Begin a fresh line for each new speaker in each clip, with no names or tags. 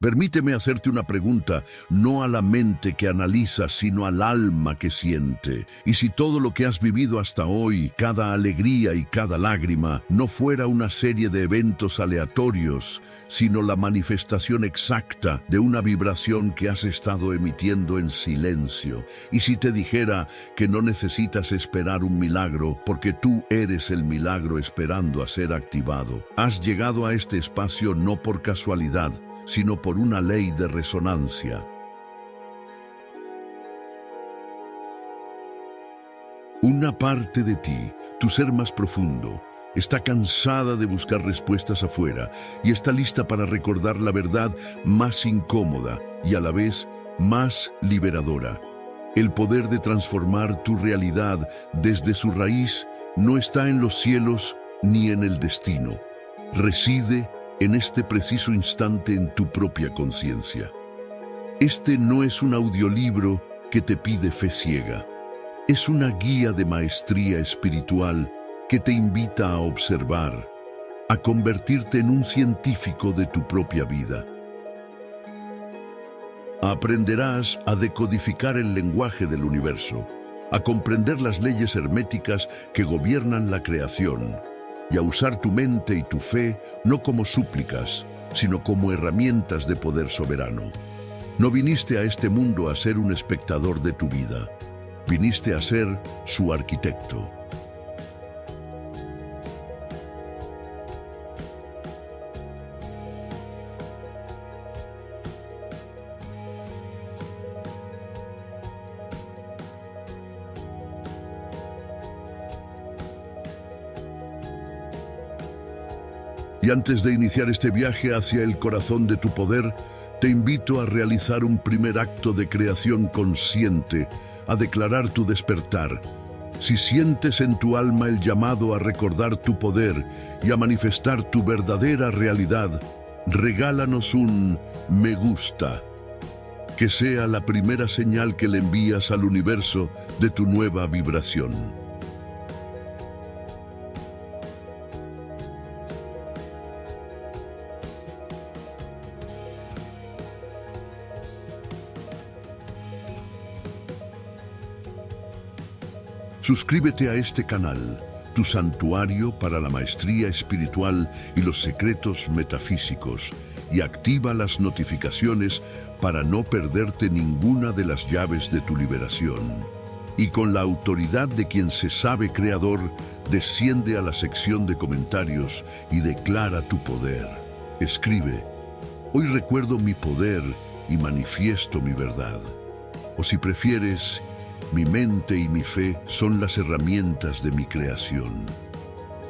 Permíteme hacerte una pregunta, no a la mente que analiza, sino al alma que siente. Y si todo lo que has vivido hasta hoy, cada alegría y cada lágrima, no fuera una serie de eventos aleatorios, sino la manifestación exacta de una vibración que has estado emitiendo en silencio. Y si te dijera que no necesitas esperar un milagro, porque tú eres el milagro esperando a ser activado. Has llegado a este espacio no por casualidad, sino por una ley de resonancia. Una parte de ti, tu ser más profundo, está cansada de buscar respuestas afuera y está lista para recordar la verdad más incómoda y a la vez más liberadora. El poder de transformar tu realidad desde su raíz no está en los cielos ni en el destino. Reside en este preciso instante en tu propia conciencia. Este no es un audiolibro que te pide fe ciega. Es una guía de maestría espiritual que te invita a observar, a convertirte en un científico de tu propia vida. Aprenderás a decodificar el lenguaje del universo, a comprender las leyes herméticas que gobiernan la creación, y a usar tu mente y tu fe no como súplicas, sino como herramientas de poder soberano. No viniste a este mundo a ser un espectador de tu vida, viniste a ser su arquitecto. Y antes de iniciar este viaje hacia el corazón de tu poder, te invito a realizar un primer acto de creación consciente, a declarar tu despertar. Si sientes en tu alma el llamado a recordar tu poder y a manifestar tu verdadera realidad, regálanos un me gusta, que sea la primera señal que le envías al universo de tu nueva vibración. Suscríbete a este canal, tu santuario para la maestría espiritual y los secretos metafísicos, y activa las notificaciones para no perderte ninguna de las llaves de tu liberación. Y con la autoridad de quien se sabe creador, desciende a la sección de comentarios y declara tu poder. Escribe: hoy recuerdo mi poder y manifiesto mi verdad. O si prefieres, mi mente y mi fe son las herramientas de mi creación.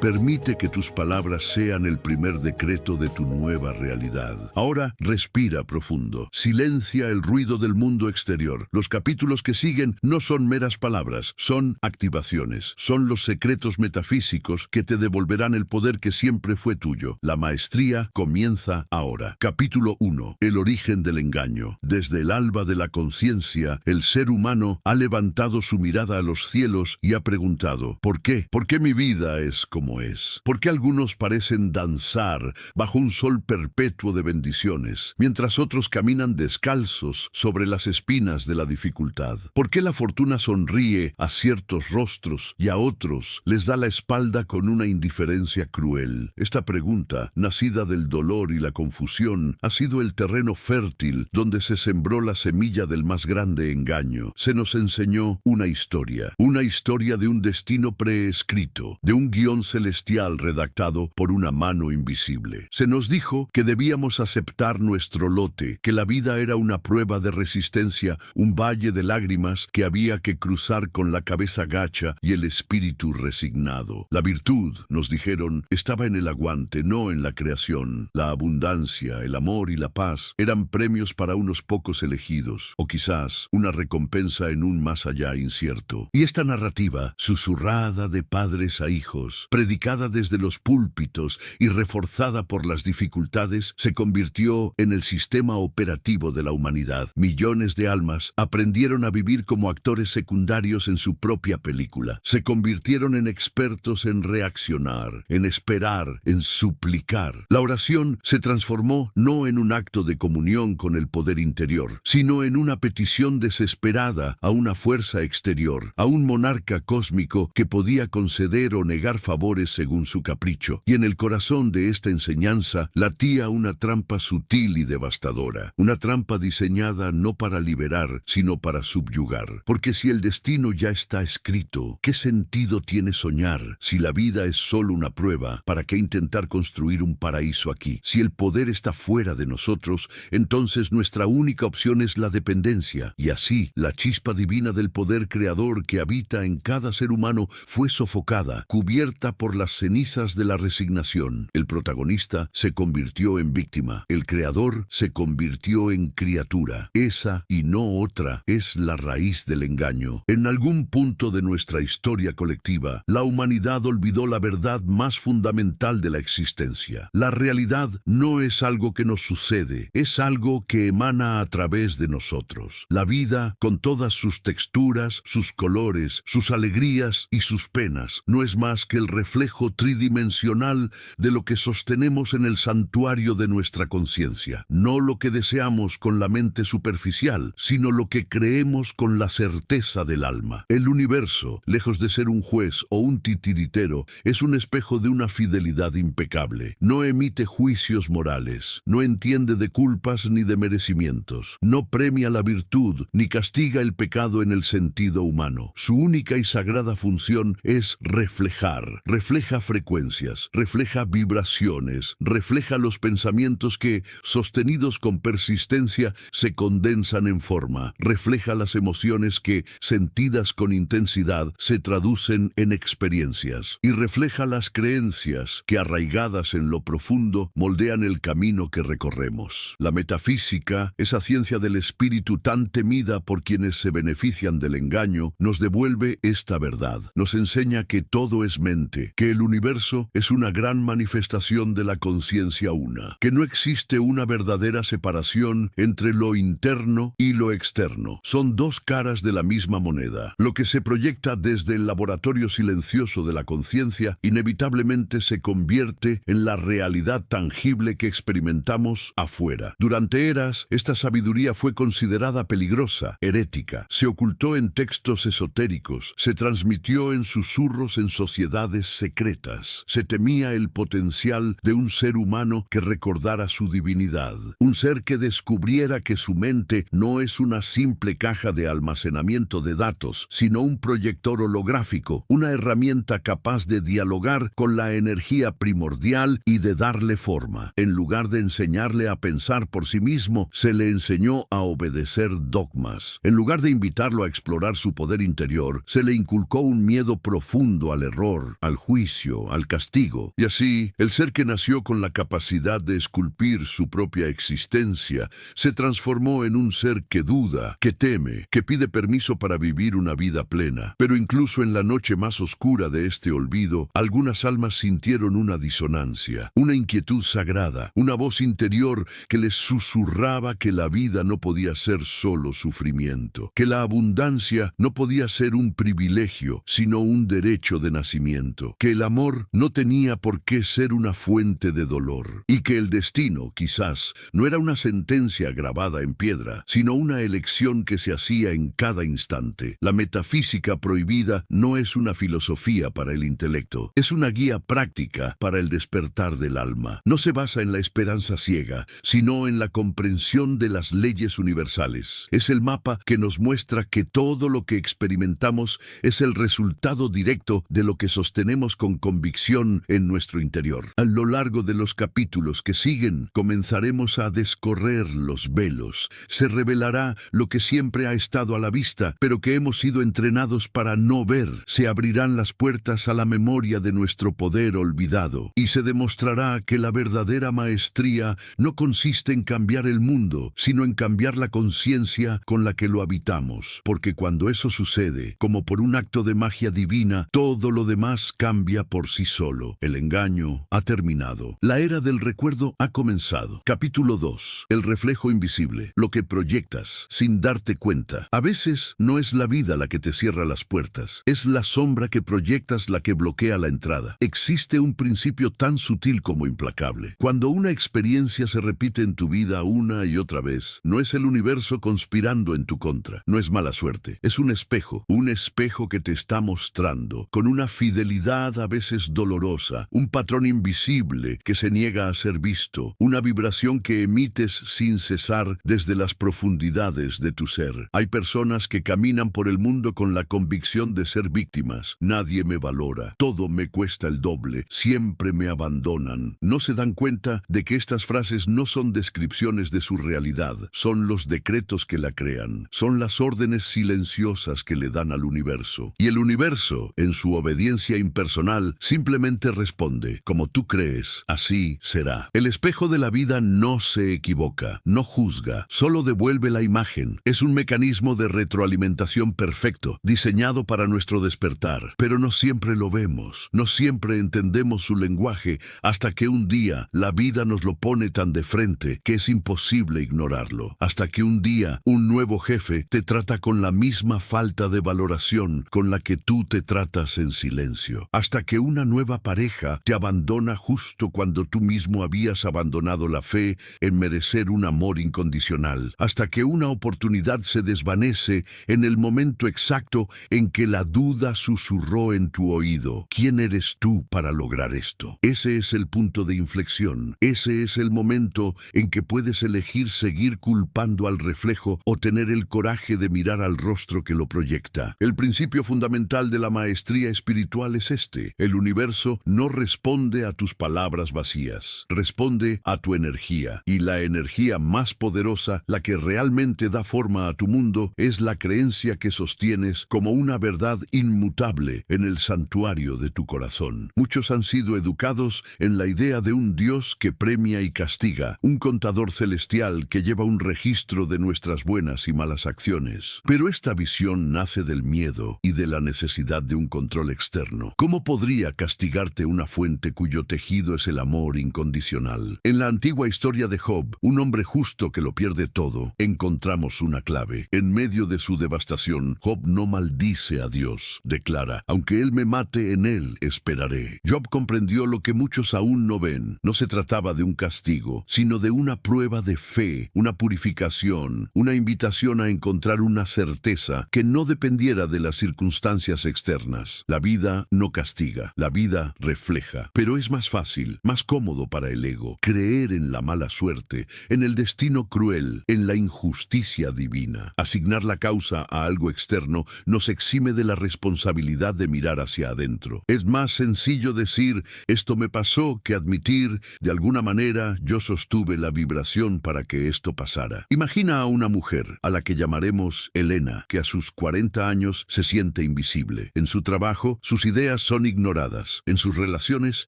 Permite que tus palabras sean el primer decreto de tu nueva realidad. Ahora respira profundo. Silencia el ruido del mundo exterior. Los capítulos que siguen no son meras palabras, son activaciones. Son los secretos metafísicos que te devolverán el poder que siempre fue tuyo. La maestría comienza ahora. Capítulo 1. El origen del engaño. Desde el alba de la conciencia, el ser humano ha levantado su mirada a los cielos y ha preguntado: ¿por qué? ¿Por qué mi vida es como es? ¿Por qué algunos parecen danzar bajo un sol perpetuo de bendiciones, mientras otros caminan descalzos sobre las espinas de la dificultad? ¿Por qué la fortuna sonríe a ciertos rostros y a otros les da la espalda con una indiferencia cruel? Esta pregunta, nacida del dolor y la confusión, ha sido el terreno fértil donde se sembró la semilla del más grande engaño. Se nos enseñó una historia de un destino preescrito, de un guión celestial redactado por una mano invisible. Se nos dijo que debíamos aceptar nuestro lote, que la vida era una prueba de resistencia, un valle de lágrimas que había que cruzar con la cabeza gacha y el espíritu resignado. La virtud, nos dijeron, estaba en el aguante, no en la creación. La abundancia, el amor y la paz eran premios para unos pocos elegidos, o quizás una recompensa en un más allá incierto. Y esta narrativa, susurrada de padres a hijos, predicada desde los púlpitos y reforzada por las dificultades, se convirtió en el sistema operativo de la humanidad. Millones de almas aprendieron a vivir como actores secundarios en su propia película. Se convirtieron en expertos en reaccionar, en esperar, en suplicar. La oración se transformó no en un acto de comunión con el poder interior, sino en una petición desesperada a una fuerza exterior, a un monarca cósmico que podía conceder o negar favores según su capricho. Y en el corazón de esta enseñanza latía una trampa sutil y devastadora, una trampa diseñada no para liberar, sino para subyugar. Porque si el destino ya está escrito, ¿qué sentido tiene soñar? Si la vida es solo una prueba, ¿para qué intentar construir un paraíso aquí? Si el poder está fuera de nosotros, entonces nuestra única opción es la dependencia. Y así, la chispa divina del poder creador que habita en cada ser humano fue sofocada, cubierta por las cenizas de la resignación. El protagonista se convirtió en víctima. El creador se convirtió en criatura. Esa y no otra es la raíz del engaño. En algún punto de nuestra historia colectiva, la humanidad olvidó la verdad más fundamental de la existencia. La realidad no es algo que nos sucede, es algo que emana a través de nosotros. La vida, con todas sus texturas, sus colores, sus alegrías y sus penas, no es más que el reflejo tridimensional de lo que sostenemos en el santuario de nuestra conciencia. No lo que deseamos con la mente superficial, sino lo que creemos con la certeza del alma. El universo, lejos de ser un juez o un titiritero, es un espejo de una fidelidad impecable. No emite juicios morales, no entiende de culpas ni de merecimientos, no premia la virtud ni castiga el pecado en el sentido humano. Su única y sagrada función es reflejar. Refleja frecuencias, refleja vibraciones, refleja los pensamientos que, sostenidos con persistencia, se condensan en forma. Refleja las emociones que, sentidas con intensidad, se traducen en experiencias. Y refleja las creencias que, arraigadas en lo profundo, moldean el camino que recorremos. La metafísica, esa ciencia del espíritu tan temida por quienes se benefician del engaño, nos devuelve esta verdad. Nos enseña que todo es mente, que el universo es una gran manifestación de la conciencia una, que no existe una verdadera separación entre lo interno y lo externo. Son dos caras de la misma moneda. Lo que se proyecta desde el laboratorio silencioso de la conciencia inevitablemente se convierte en la realidad tangible que experimentamos afuera. Durante eras, esta sabiduría fue considerada peligrosa, herética. Se ocultó en textos esotéricos, se transmitió en susurros en sociedades secretas. Se temía el potencial de un ser humano que recordara su divinidad. Un ser que descubriera que su mente no es una simple caja de almacenamiento de datos, sino un proyector holográfico, una herramienta capaz de dialogar con la energía primordial y de darle forma. En lugar de enseñarle a pensar por sí mismo, se le enseñó a obedecer dogmas. En lugar de invitarlo a explorar su poder interior, se le inculcó un miedo profundo al error, al juicio, al castigo. Y así, el ser que nació con la capacidad de esculpir su propia existencia, se transformó en un ser que duda, que teme, que pide permiso para vivir una vida plena. Pero incluso en la noche más oscura de este olvido, algunas almas sintieron una disonancia, una inquietud sagrada, una voz interior que les susurraba que la vida no podía ser solo sufrimiento, que la abundancia no podía ser un privilegio, sino un derecho de nacimiento, que el amor no tenía por qué ser una fuente de dolor, y que el destino, quizás, no era una sentencia grabada en piedra, sino una elección que se hacía en cada instante. La metafísica prohibida no es una filosofía para el intelecto, es una guía práctica para el despertar del alma. No se basa en la esperanza ciega, sino en la comprensión de las leyes universales. Es el mapa que nos muestra que todo lo que experimentamos es el resultado directo de lo que sostenemos con convicción en nuestro interior. A lo largo de los capítulos que siguen, comenzaremos a descorrer los velos. Se revelará lo que siempre ha estado a la vista, pero que hemos sido entrenados para no ver. Se abrirán las puertas a la memoria de nuestro poder olvidado, y se demostrará que la verdadera maestría no consiste en cambiar el mundo, sino en cambiar la conciencia con la que lo habitamos. Porque cuando eso sucede, como por un acto de magia divina, todo lo demás cambia. cambia por sí solo. El engaño ha terminado. La era del recuerdo ha comenzado. Capítulo 2. El reflejo invisible. Lo que proyectas sin darte cuenta. A veces no es la vida la que te cierra las puertas. Es la sombra que proyectas la que bloquea la entrada. Existe un principio tan sutil como implacable. Cuando una experiencia se repite en tu vida una y otra vez, no es el universo conspirando en tu contra. No es mala suerte. Es un espejo que te está mostrando, con una fidelidad a veces dolorosa, un patrón invisible que se niega a ser visto, una vibración que emites sin cesar desde las profundidades de tu ser. Hay personas que caminan por el mundo con la convicción de ser víctimas. Nadie me valora, todo me cuesta el doble, siempre me abandonan. No se dan cuenta de que estas frases no son descripciones de su realidad, son los decretos que la crean, son las órdenes silenciosas que le dan al universo. Y el universo, en su obediencia impersonal, simplemente responde: como tú crees, así será. El espejo de la vida no se equivoca, no juzga, solo devuelve la imagen. Es un mecanismo de retroalimentación perfecto, diseñado para nuestro despertar. Pero no siempre lo vemos, no siempre entendemos su lenguaje, hasta que un día la vida nos lo pone tan de frente que es imposible ignorarlo. Hasta que un día un nuevo jefe te trata con la misma falta de valoración con la que tú te tratas en silencio. Hasta que una nueva pareja te abandona justo cuando tú mismo habías abandonado la fe en merecer un amor incondicional. Hasta que una oportunidad se desvanece en el momento exacto en que la duda susurró en tu oído. ¿Quién eres tú para lograr esto? Ese es el punto de inflexión. Ese es el momento en que puedes elegir seguir culpando al reflejo o tener el coraje de mirar al rostro que lo proyecta. El principio fundamental de la maestría espiritual es este: el universo no responde a tus palabras vacías, responde a tu energía. Y la energía más poderosa, la que realmente da forma a tu mundo, es la creencia que sostienes como una verdad inmutable en el santuario de tu corazón. Muchos han sido educados en la idea de un Dios que premia y castiga, un contador celestial que lleva un registro de nuestras buenas y malas acciones. Pero esta visión nace del miedo y de la necesidad de un control externo. ¿Cómo podría castigarte una fuente cuyo tejido es el amor incondicional? En la antigua historia de Job, un hombre justo que lo pierde todo, encontramos una clave. En medio de su devastación, Job no maldice a Dios. Declara: aunque él me mate, en él esperaré. Job comprendió lo que muchos aún no ven. No se trataba de un castigo, sino de una prueba de fe, una purificación, una invitación a encontrar una certeza que no dependiera de las circunstancias externas. La vida no castiga, la vida refleja. Pero es más fácil, más cómodo para el ego, creer en la mala suerte, en el destino cruel, en la injusticia divina. Asignar la causa a algo externo nos exime de la responsabilidad de mirar hacia adentro. Es más sencillo decir: esto me pasó, que admitir: de alguna manera yo sostuve la vibración para que esto pasara. Imagina a una mujer, a la que llamaremos Elena, que a sus 40 años se siente invisible. En su trabajo, sus ideas son ignoradas. En sus relaciones,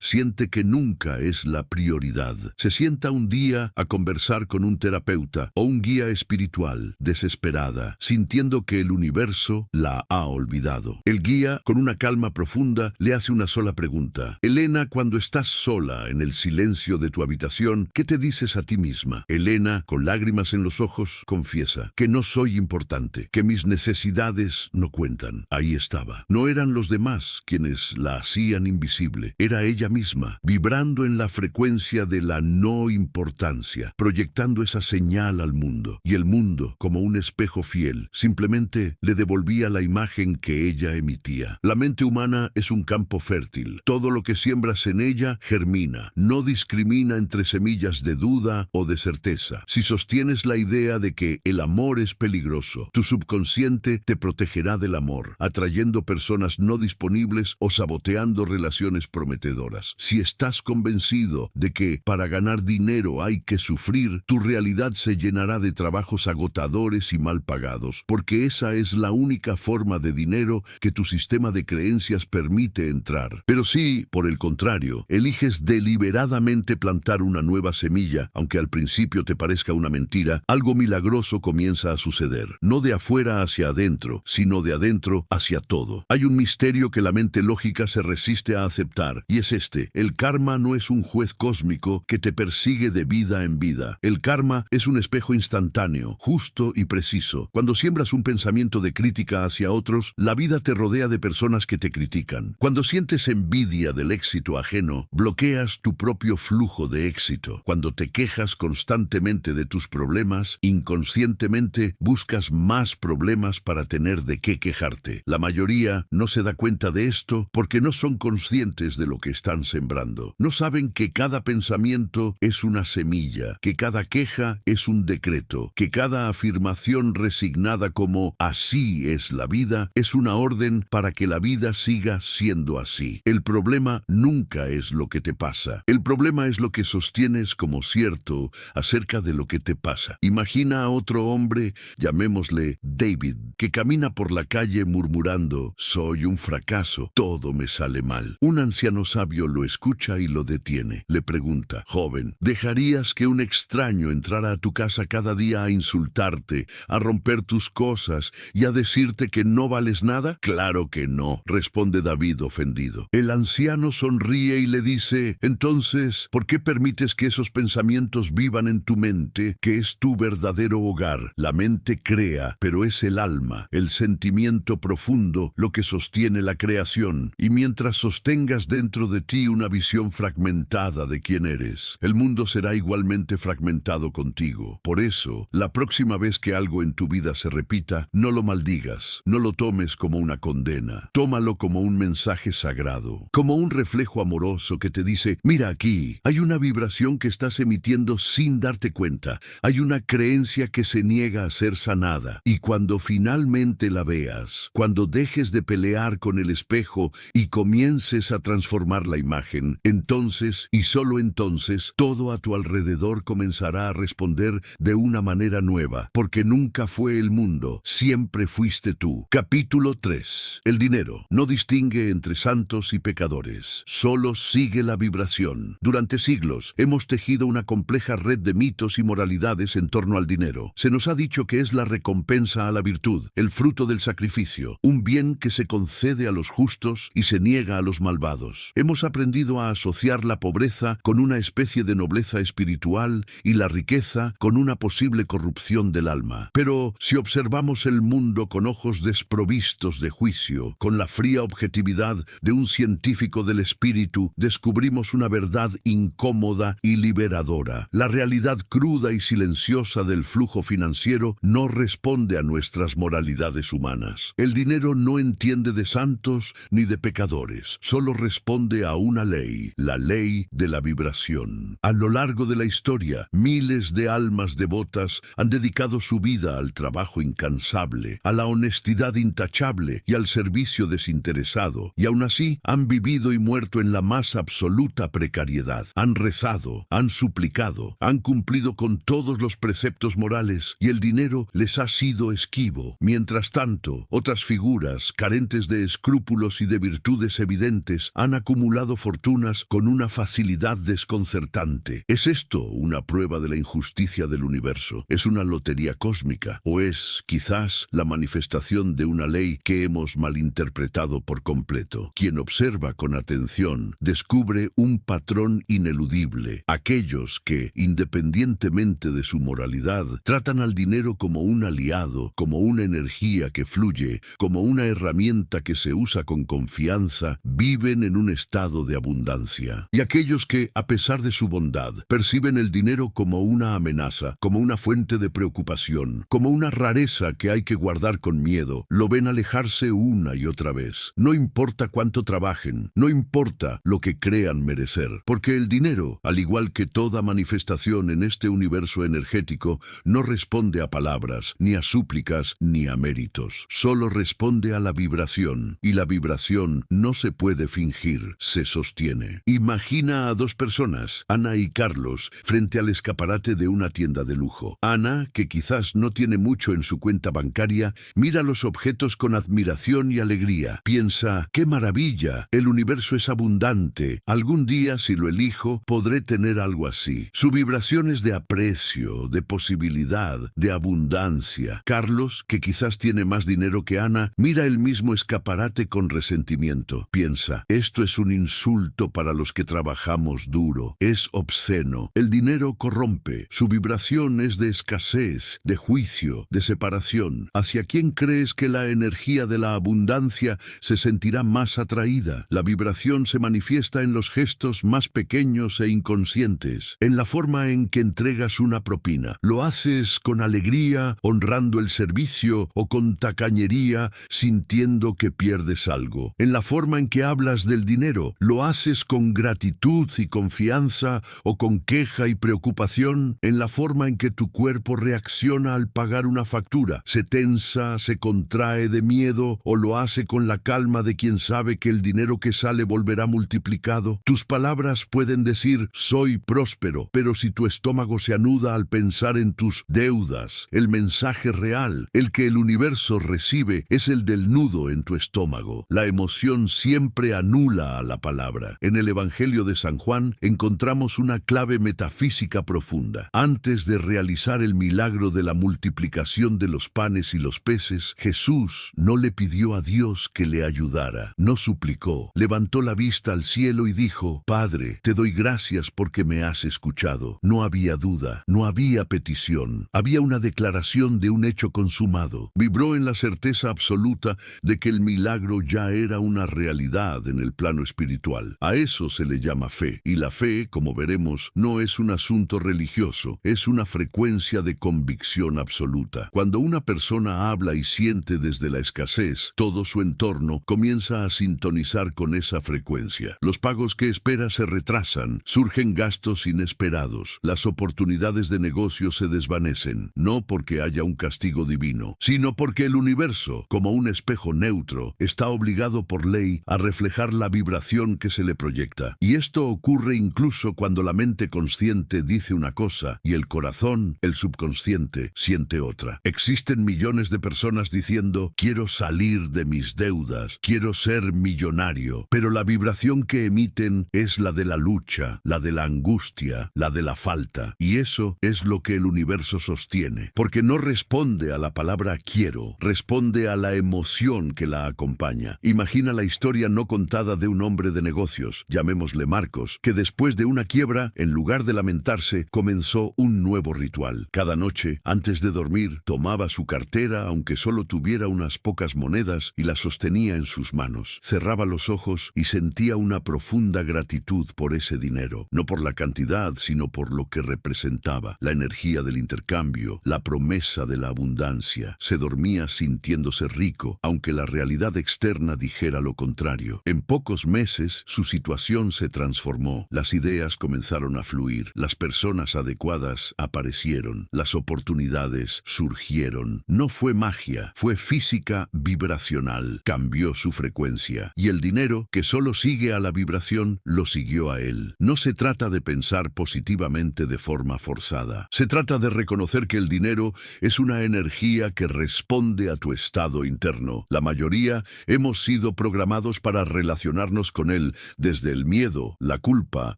siente que nunca es la prioridad. Se sienta un día a conversar con un terapeuta o un guía espiritual, desesperada, sintiendo que el universo la ha olvidado. El guía, con una calma profunda, le hace una sola pregunta: Elena, cuando estás sola en el silencio de tu habitación, ¿qué te dices a ti misma? Elena, con lágrimas en los ojos, confiesa: que no soy importante, que mis necesidades no cuentan. Ahí estaba. No eran los demás quienes la hacían invisible. Era ella misma, vibrando en la frecuencia de la no importancia, proyectando esa señal al mundo. Y el mundo, como un espejo fiel, simplemente le devolvía la imagen que ella emitía. La mente humana es un campo fértil. Todo lo que siembras en ella germina. No discrimina entre semillas de duda o de certeza. Si sostienes la idea de que el amor es peligroso, tu subconsciente te protegerá del amor, atrayendo personas no disponibles o saboteando relaciones prometedoras. Si estás convencido de que para ganar dinero hay que sufrir, tu realidad se llenará de trabajos agotadores y mal pagados, porque esa es la única forma de dinero que tu sistema de creencias permite entrar. Pero si, por el contrario, eliges deliberadamente plantar una nueva semilla, aunque al principio te parezca una mentira, algo milagroso comienza a suceder. No de afuera hacia adentro, sino de adentro hacia todo. Hay un misterio que la mente lógica lógica se resiste a aceptar, y es este: el karma no es un juez cósmico que te persigue de vida en vida. El karma es un espejo instantáneo, justo y preciso. Cuando siembras un pensamiento de crítica hacia otros, la vida te rodea de personas que te critican. Cuando sientes envidia del éxito ajeno, bloqueas tu propio flujo de éxito. Cuando te quejas constantemente de tus problemas, inconscientemente buscas más problemas para tener de qué quejarte. La mayoría no se da cuenta de esto porque no son conscientes de lo que están sembrando. No saben que cada pensamiento es una semilla, que cada queja es un decreto, que cada afirmación resignada como "así es la vida" es una orden para que la vida siga siendo así. El problema nunca es lo que te pasa. El problema es lo que sostienes como cierto acerca de lo que te pasa. Imagina a otro hombre, llamémosle David, que camina por la calle murmurando: "Soy un fracaso, todo me sale mal". Un anciano sabio lo escucha y lo detiene. Le pregunta: "Joven, ¿dejarías que un extraño entrara a tu casa cada día a insultarte, a romper tus cosas y a decirte que no vales nada?". "Claro que no", responde David ofendido. El anciano sonríe y le dice: "Entonces, ¿por qué permites que esos pensamientos vivan en tu mente, que es tu verdadero hogar? La mente crea, pero es el alma, el sentimiento profundo, lo que sostiene la creación. Y mientras sostengas dentro de ti una visión fragmentada de quién eres, el mundo será igualmente fragmentado contigo. Por eso, la próxima vez que algo en tu vida se repita, no lo maldigas, no lo tomes como una condena. Tómalo como un mensaje sagrado, como un reflejo amoroso que te dice: "Mira aquí, hay una vibración que estás emitiendo sin darte cuenta, hay una creencia que se niega a ser sanada". Y cuando finalmente la veas, cuando dejes de pelear con el espejo y comiences a transformar la imagen, entonces, y solo entonces, todo a tu alrededor comenzará a responder de una manera nueva, porque nunca fue el mundo, siempre fuiste tú. Capítulo 3. El dinero no distingue entre santos y pecadores, solo sigue la vibración. Durante siglos hemos tejido una compleja red de mitos y moralidades en torno al dinero. Se nos ha dicho que es la recompensa a la virtud, el fruto del sacrificio, un bien que se concede a los justos y se niega a los malvados. Hemos aprendido a asociar la pobreza con una especie de nobleza espiritual y la riqueza con una posible corrupción del alma. Pero si observamos el mundo con ojos desprovistos de juicio, con la fría objetividad de un científico del espíritu, descubrimos una verdad incómoda y liberadora. La realidad cruda y silenciosa del flujo financiero no responde a nuestras moralidades humanas. El dinero no entiende de santos ni de pecadores, solo responde a una ley, la ley de la vibración. A lo largo de la historia, miles de almas devotas han dedicado su vida al trabajo incansable, a la honestidad intachable y al servicio desinteresado, y aún así han vivido y muerto en la más absoluta precariedad. Han rezado, han suplicado, han cumplido con todos los preceptos morales, y el dinero les ha sido esquivo. Mientras tanto, otras figuras, carentes de escrúpulos y de virtudes evidentes, han acumulado fortunas con una facilidad desconcertante. ¿Es esto una prueba de la injusticia del universo? ¿Es una lotería cósmica? ¿O es, quizás, la manifestación de una ley que hemos malinterpretado por completo? Quien observa con atención descubre un patrón ineludible. Aquellos que, independientemente de su moralidad, tratan al dinero como un aliado, como una energía que fluye, como una herramienta que se usa con confianza, viven en un estado de abundancia. Y aquellos que, a pesar de su bondad, perciben el dinero como una amenaza, como una fuente de preocupación, como una rareza que hay que guardar con miedo, lo ven alejarse una y otra vez. No importa cuánto trabajen, no importa lo que crean merecer, porque el dinero, al igual que toda manifestación en este universo energético, no responde a palabras, ni a súplicas, ni a méritos. Solo responde a la vibración, y la vibración no se puede fingir, se sostiene. Imagina a dos personas, Ana y Carlos, frente al escaparate de una tienda de lujo. Ana, que quizás no tiene mucho en su cuenta bancaria, mira los objetos con admiración y alegría. Piensa: ¡qué maravilla! El universo es abundante. Algún día, si lo elijo, podré tener algo así. Su vibración es de aprecio, de posibilidad, de abundancia. Carlos, que quizás tiene más dinero que Ana, mira el mismo escaparate con resentimiento sentimiento. Piensa, esto es un insulto para los que trabajamos duro. Es obsceno. El dinero corrompe. Su vibración es de escasez, de juicio, de separación. ¿Hacia quién crees que la energía de la abundancia se sentirá más atraída? La vibración se manifiesta en los gestos más pequeños e inconscientes, en la forma en que entregas una propina. Lo haces con alegría, honrando el servicio, o con tacañería, sintiendo que pierdes algo. En la forma en que hablas del dinero, lo haces con gratitud y confianza, o con queja y preocupación. En la forma en que tu cuerpo reacciona al pagar una factura, se tensa, se contrae de miedo, o lo hace con la calma de quien sabe que el dinero que sale volverá multiplicado. Tus palabras pueden decir, soy próspero, pero si tu estómago se anuda al pensar en tus deudas, el mensaje real, el que el universo recibe, es el del nudo en tu estómago. La emoción siempre anula a la palabra. En el Evangelio de San Juan encontramos una clave metafísica profunda. Antes de realizar el milagro de la multiplicación de los panes y los peces, Jesús no le pidió a Dios que le ayudara, no suplicó. Levantó la vista al cielo y dijo, Padre, te doy gracias porque me has escuchado. No había duda, no había petición. Había una declaración de un hecho consumado. Vibró en la certeza absoluta de que el milagro ya era una realidad en el plano espiritual. A eso se le llama fe. Y la fe, como veremos, no es un asunto religioso, es una frecuencia de convicción absoluta. Cuando una persona habla y siente desde la escasez, todo su entorno comienza a sintonizar con esa frecuencia. Los pagos que espera se retrasan, surgen gastos inesperados, las oportunidades de negocio se desvanecen, no porque haya un castigo divino, sino porque el universo, como un espejo neutro, está obligado por ley a reflejar la vibración que se le proyecta. Y esto ocurre incluso cuando la mente consciente dice una cosa y el corazón, el subconsciente, siente otra. Existen millones de personas diciendo, quiero salir de mis deudas, quiero ser millonario, pero la vibración que emiten es la de la lucha, la de la angustia, la de la falta. Y eso es lo que el universo sostiene, porque no responde a la palabra quiero, responde a la emoción que la acompaña. Imagina la historia no contada de un hombre de negocios, llamémosle Marcos, que después de una quiebra, en lugar de lamentarse, comenzó un nuevo ritual. Cada noche, antes de dormir, tomaba su cartera, aunque solo tuviera unas pocas monedas, y la sostenía en sus manos. Cerraba los ojos y sentía una profunda gratitud por ese dinero, no por la cantidad, sino por lo que representaba, la energía del intercambio, la promesa de la abundancia. Se dormía sintiéndose rico, aunque la realidad externa dijera lo contrario. En pocos meses, su situación se transformó. Las ideas comenzaron a fluir, las personas adecuadas aparecieron, las oportunidades surgieron. No fue magia, fue física vibracional. Cambió su frecuencia. Y el dinero, que solo sigue a la vibración, lo siguió a él. No se trata de pensar positivamente de forma forzada. Se trata de reconocer que el dinero es una energía que responde a tu estado interno. La mayoría hemos sido programados para relacionarnos con él desde el miedo, la culpa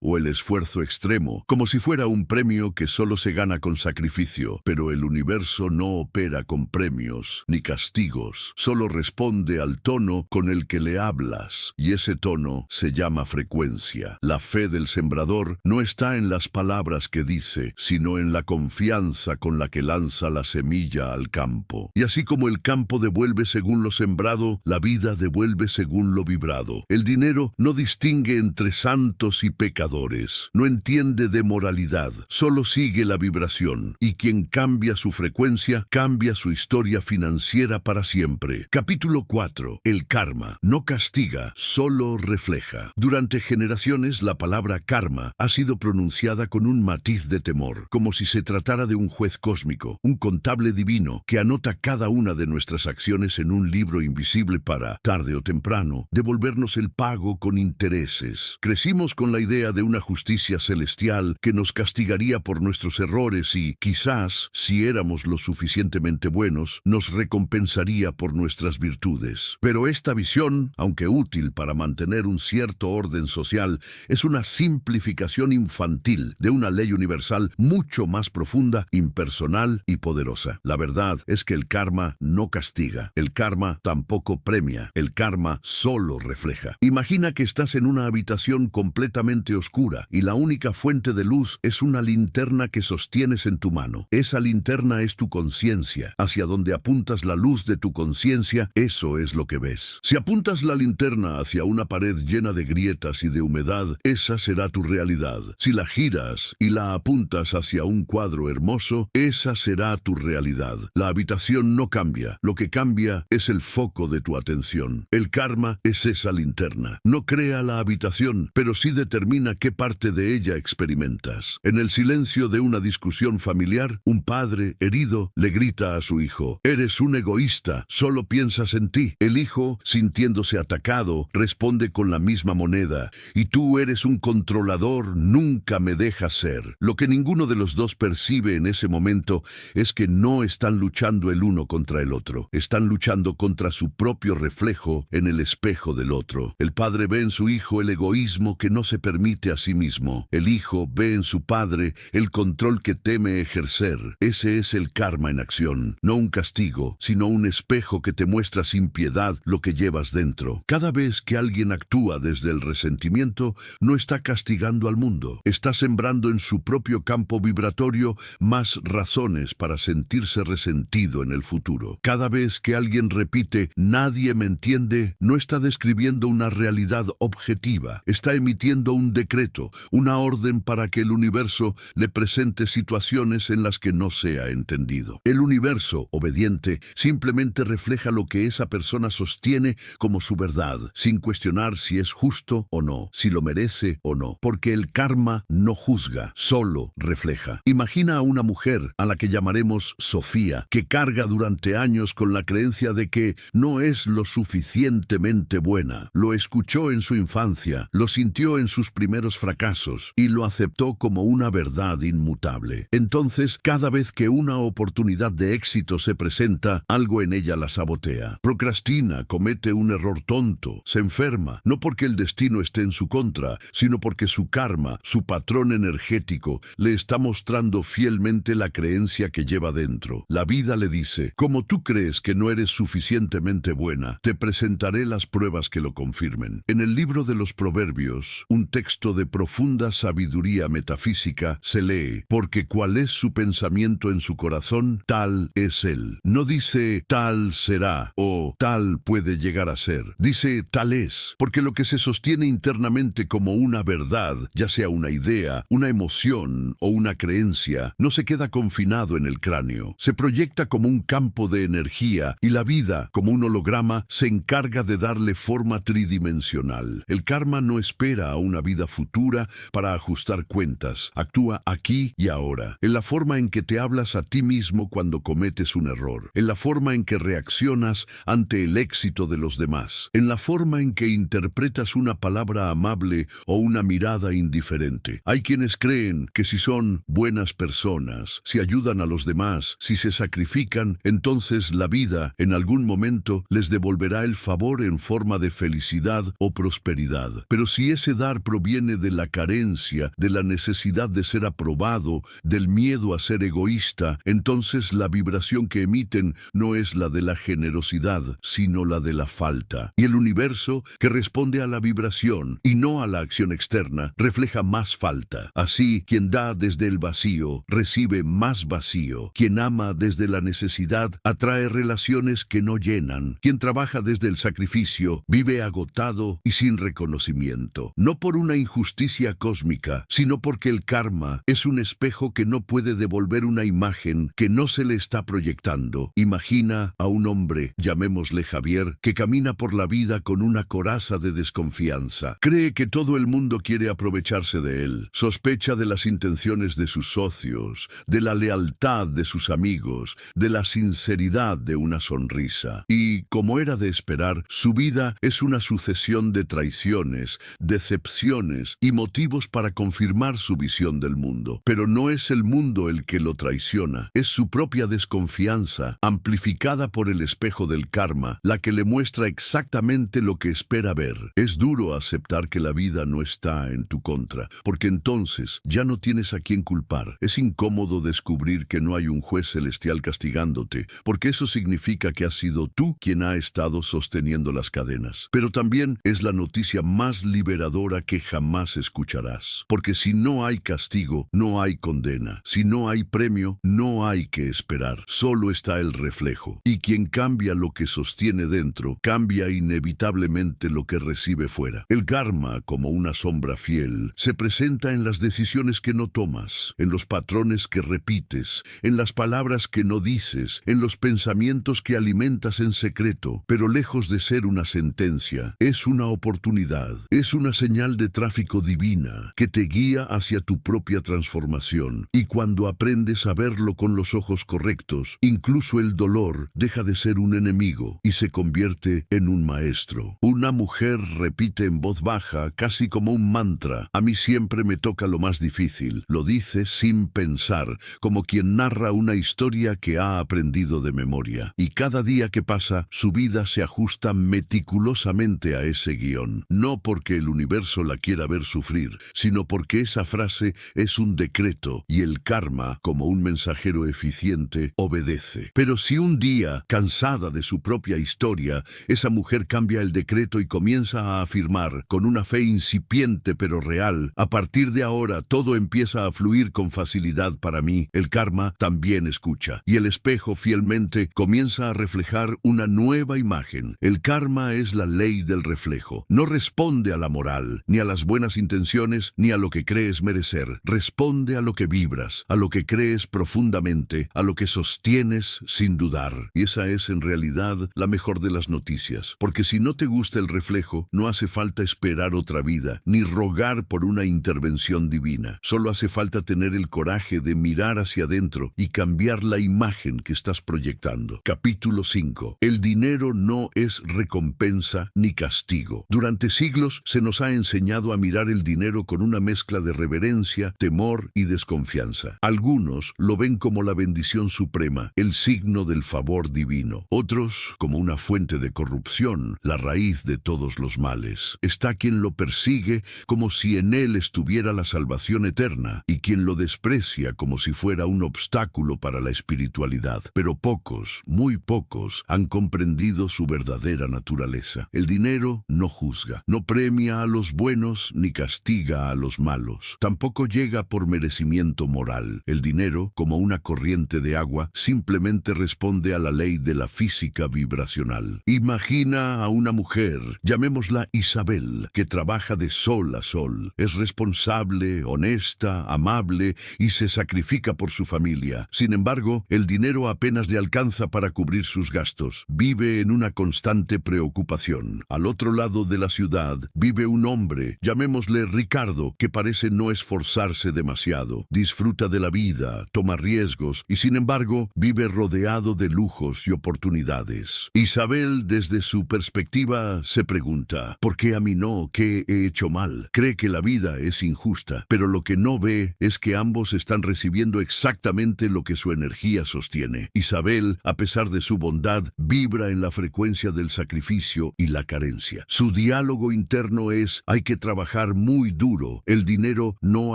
o el esfuerzo extremo, como si fuera un premio que solo se gana con sacrificio. Pero el universo no opera con premios ni castigos, solo responde al tono con el que le hablas, y ese tono se llama frecuencia. La fe del sembrador no está en las palabras que dice, sino en la confianza con la que lanza la semilla al campo. Y así como el campo devuelve según lo sembrado, la vida devuelve según lo vibrado. El dinero no distingue entre santos y pecadores, no entiende de moralidad, solo sigue la vibración, y quien cambia su frecuencia, cambia su historia financiera para siempre. Capítulo 4. El karma no castiga, solo refleja. Durante generaciones, la palabra karma ha sido pronunciada con un matiz de temor, como si se tratara de un juez cósmico, un contable divino que anota cada una de nuestras acciones en un libro invisible para, tarde o temprano, devolvernos el pago con intereses. Crecimos con la idea de una justicia celestial que nos castigaría por nuestros errores y, quizás, si éramos lo suficientemente buenos, nos recompensaría por nuestras virtudes. Pero esta visión, aunque útil para mantener un cierto orden social, es una simplificación infantil de una ley universal mucho más profunda, impersonal y poderosa. La verdad es que el karma no castiga, el karma tampoco premia, el karma karma solo refleja. Imagina que estás en una habitación completamente oscura y la única fuente de luz es una linterna que sostienes en tu mano. Esa linterna es tu conciencia. Hacia donde apuntas la luz de tu conciencia, eso es lo que ves. Si apuntas la linterna hacia una pared llena de grietas y de humedad, esa será tu realidad. Si la giras y la apuntas hacia un cuadro hermoso, esa será tu realidad. La habitación no cambia. Lo que cambia es el foco de tu atención. El karma es esa linterna. No crea la habitación, pero sí determina qué parte de ella experimentas. En el silencio de una discusión familiar, un padre, herido, le grita a su hijo: «Eres un egoísta, solo piensas en ti». El hijo, sintiéndose atacado, responde con la misma moneda: «Y tú eres un controlador, nunca me dejas ser». Lo que ninguno de los dos percibe en ese momento es que no están luchando el uno contra el otro. Están luchando contra su propio reflejo en el espejo del otro. El padre ve en su hijo el egoísmo que no se permite a sí mismo. El hijo ve en su padre el control que teme ejercer. Ese es el karma en acción. No un castigo, sino un espejo que te muestra sin piedad lo que llevas dentro. Cada vez que alguien actúa desde el resentimiento, no está castigando al mundo. Está sembrando en su propio campo vibratorio más razones para sentirse resentido en el futuro. Cada vez que alguien repite «nadie me entiende», no está describiendo una realidad objetiva. Está emitiendo un decreto, una orden para que el universo le presente situaciones en las que no sea entendido. El universo, obediente, simplemente refleja lo que esa persona sostiene como su verdad, sin cuestionar si es justo o no, si lo merece o no, porque el karma no juzga, solo refleja. Imagina a una mujer, a la que llamaremos Sofía, que carga durante años con la creencia de que no es lo suficientemente buena. Lo escuchó en su infancia, lo sintió en sus primeros fracasos y lo aceptó como una verdad inmutable. Entonces, cada vez que una oportunidad de éxito se presenta, algo en ella la sabotea. Procrastina, comete un error tonto, se enferma, no porque el destino esté en su contra, sino porque su karma, su patrón energético, le está mostrando fielmente la creencia que lleva dentro. La vida le dice: «Como tú crees que no eres suficientemente buena, te presentaré las pruebas que lo confirmen». En el libro de los Proverbios, un texto de profunda sabiduría metafísica, se lee: «Porque cuál es su pensamiento en su corazón, tal es él». No dice «tal será» o «tal puede llegar a ser». Dice «tal es», porque lo que se sostiene internamente como una verdad, ya sea una idea, una emoción o una creencia, no se queda confinado en el cráneo. Se proyecta como un campo de energía y la vida, como un holograma, se encarga de darle forma tridimensional. El karma no espera a una vida futura para ajustar cuentas. Actúa aquí y ahora, en la forma en que te hablas a ti mismo cuando cometes un error, en la forma en que reaccionas ante el éxito de los demás, en la forma en que interpretas una palabra amable o una mirada indiferente. Hay quienes creen que si son buenas personas, si ayudan a los demás, si se sacrifican, entonces la vida, en algún momento, les devolverá el favor en forma de felicidad o prosperidad. Pero si ese dar proviene de la carencia, de la necesidad de ser aprobado, del miedo a ser egoísta, entonces la vibración que emiten no es la de la generosidad, sino la de la falta. Y el universo, que responde a la vibración y no a la acción externa, refleja más falta. Así, quien da desde el vacío, recibe más vacío. Quien ama desde la necesidad, atrae relaciones que no llenan. Quien trabaja desde el sacrificio, vive agotado y sin reconocimiento. No por una injusticia cósmica, sino porque el karma es un espejo que no puede devolver una imagen que no se le está proyectando. Imagina a un hombre, llamémosle Javier, que camina por la vida con una coraza de desconfianza. Cree que todo el mundo quiere aprovecharse de él. Sospecha de las intenciones de sus socios, de la lealtad de sus amigos, de la sinceridad de una sonrisa. Y, como era de esperar, su vida es una sucesión de traiciones, decepciones y motivos para confirmar su visión del mundo. Pero no es el mundo el que lo traiciona, es su propia desconfianza, amplificada por el espejo del karma, la que le muestra exactamente lo que espera ver. Es duro aceptar que la vida no está en tu contra, porque entonces ya no tienes a quién culpar. Es incómodo descubrir que no hay un juez celestial castigándote, porque eso significa que has sido tú quien ha estado sosteniendo rompiendo las cadenas. Pero también es la noticia más liberadora que jamás escucharás. Porque si no hay castigo, no hay condena. Si no hay premio, no hay que esperar. Solo está el reflejo. Y quien cambia lo que sostiene dentro, cambia inevitablemente lo que recibe fuera. El karma, como una sombra fiel, se presenta en las decisiones que no tomas, en los patrones que repites, en las palabras que no dices, en los pensamientos que alimentas en secreto. Pero lejos de ser una sentencia, es una oportunidad, es una señal de tráfico divina que te guía hacia tu propia transformación. Y cuando aprendes a verlo con los ojos correctos, incluso el dolor deja de ser un enemigo y se convierte en un maestro. Una mujer repite en voz baja, casi como un mantra: a mí siempre me toca lo más difícil. Lo dice sin pensar, como quien narra una historia que ha aprendido de memoria. Y cada día que pasa, su vida se ajusta meticulosamente a ese guión. No porque el universo la quiera ver sufrir, sino porque esa frase es un decreto y el karma, como un mensajero eficiente, obedece. Pero si un día, cansada de su propia historia, esa mujer cambia el decreto y comienza a afirmar, con una fe incipiente pero real: a partir de ahora todo empieza a fluir con facilidad para mí, el karma también escucha. Y el espejo fielmente comienza a reflejar una nueva imagen. El karma es la ley del reflejo. No responde a la moral, ni a las buenas intenciones, ni a lo que crees merecer. Responde a lo que vibras, a lo que crees profundamente, a lo que sostienes sin dudar. Y esa es en realidad la mejor de las noticias. Porque si no te gusta el reflejo, no hace falta esperar otra vida, ni rogar por una intervención divina. Solo hace falta tener el coraje de mirar hacia adentro y cambiar la imagen que estás proyectando. Capítulo 5. El dinero no es recompensa ni castigo. Durante siglos se nos ha enseñado a mirar el dinero con una mezcla de reverencia, temor y desconfianza. Algunos lo ven como la bendición suprema, el signo del favor divino. Otros como una fuente de corrupción, la raíz de todos los males. Está quien lo persigue como si en él estuviera la salvación eterna, y quien lo desprecia como si fuera un obstáculo para la espiritualidad. Pero pocos, muy pocos, han comprendido su verdadera naturaleza. El dinero no juzga, no premia a los buenos ni castiga a los malos. Tampoco llega por merecimiento moral. El dinero, como una corriente de agua, simplemente responde a la ley de la física vibracional. Imagina a una mujer, llamémosla Isabel, que trabaja de sol a sol. Es responsable, honesta, amable y se sacrifica por su familia. Sin embargo, el dinero apenas le alcanza para cubrir sus gastos. Vive en una constante preocupación. Al otro lado de la ciudad vive un hombre, llamémosle Ricardo, que parece no esforzarse demasiado. Disfruta de la vida, toma riesgos y sin embargo vive rodeado de lujos y oportunidades. Isabel, desde su perspectiva, se pregunta: ¿por qué a mí no? ¿Qué he hecho mal? Cree que la vida es injusta, pero lo que no ve es que ambos están recibiendo exactamente lo que su energía sostiene. Isabel, a pesar de su bondad, vibra en la frecuencia del sacrificio y la carencia. Su diálogo interno es: hay que trabajar muy duro, el dinero no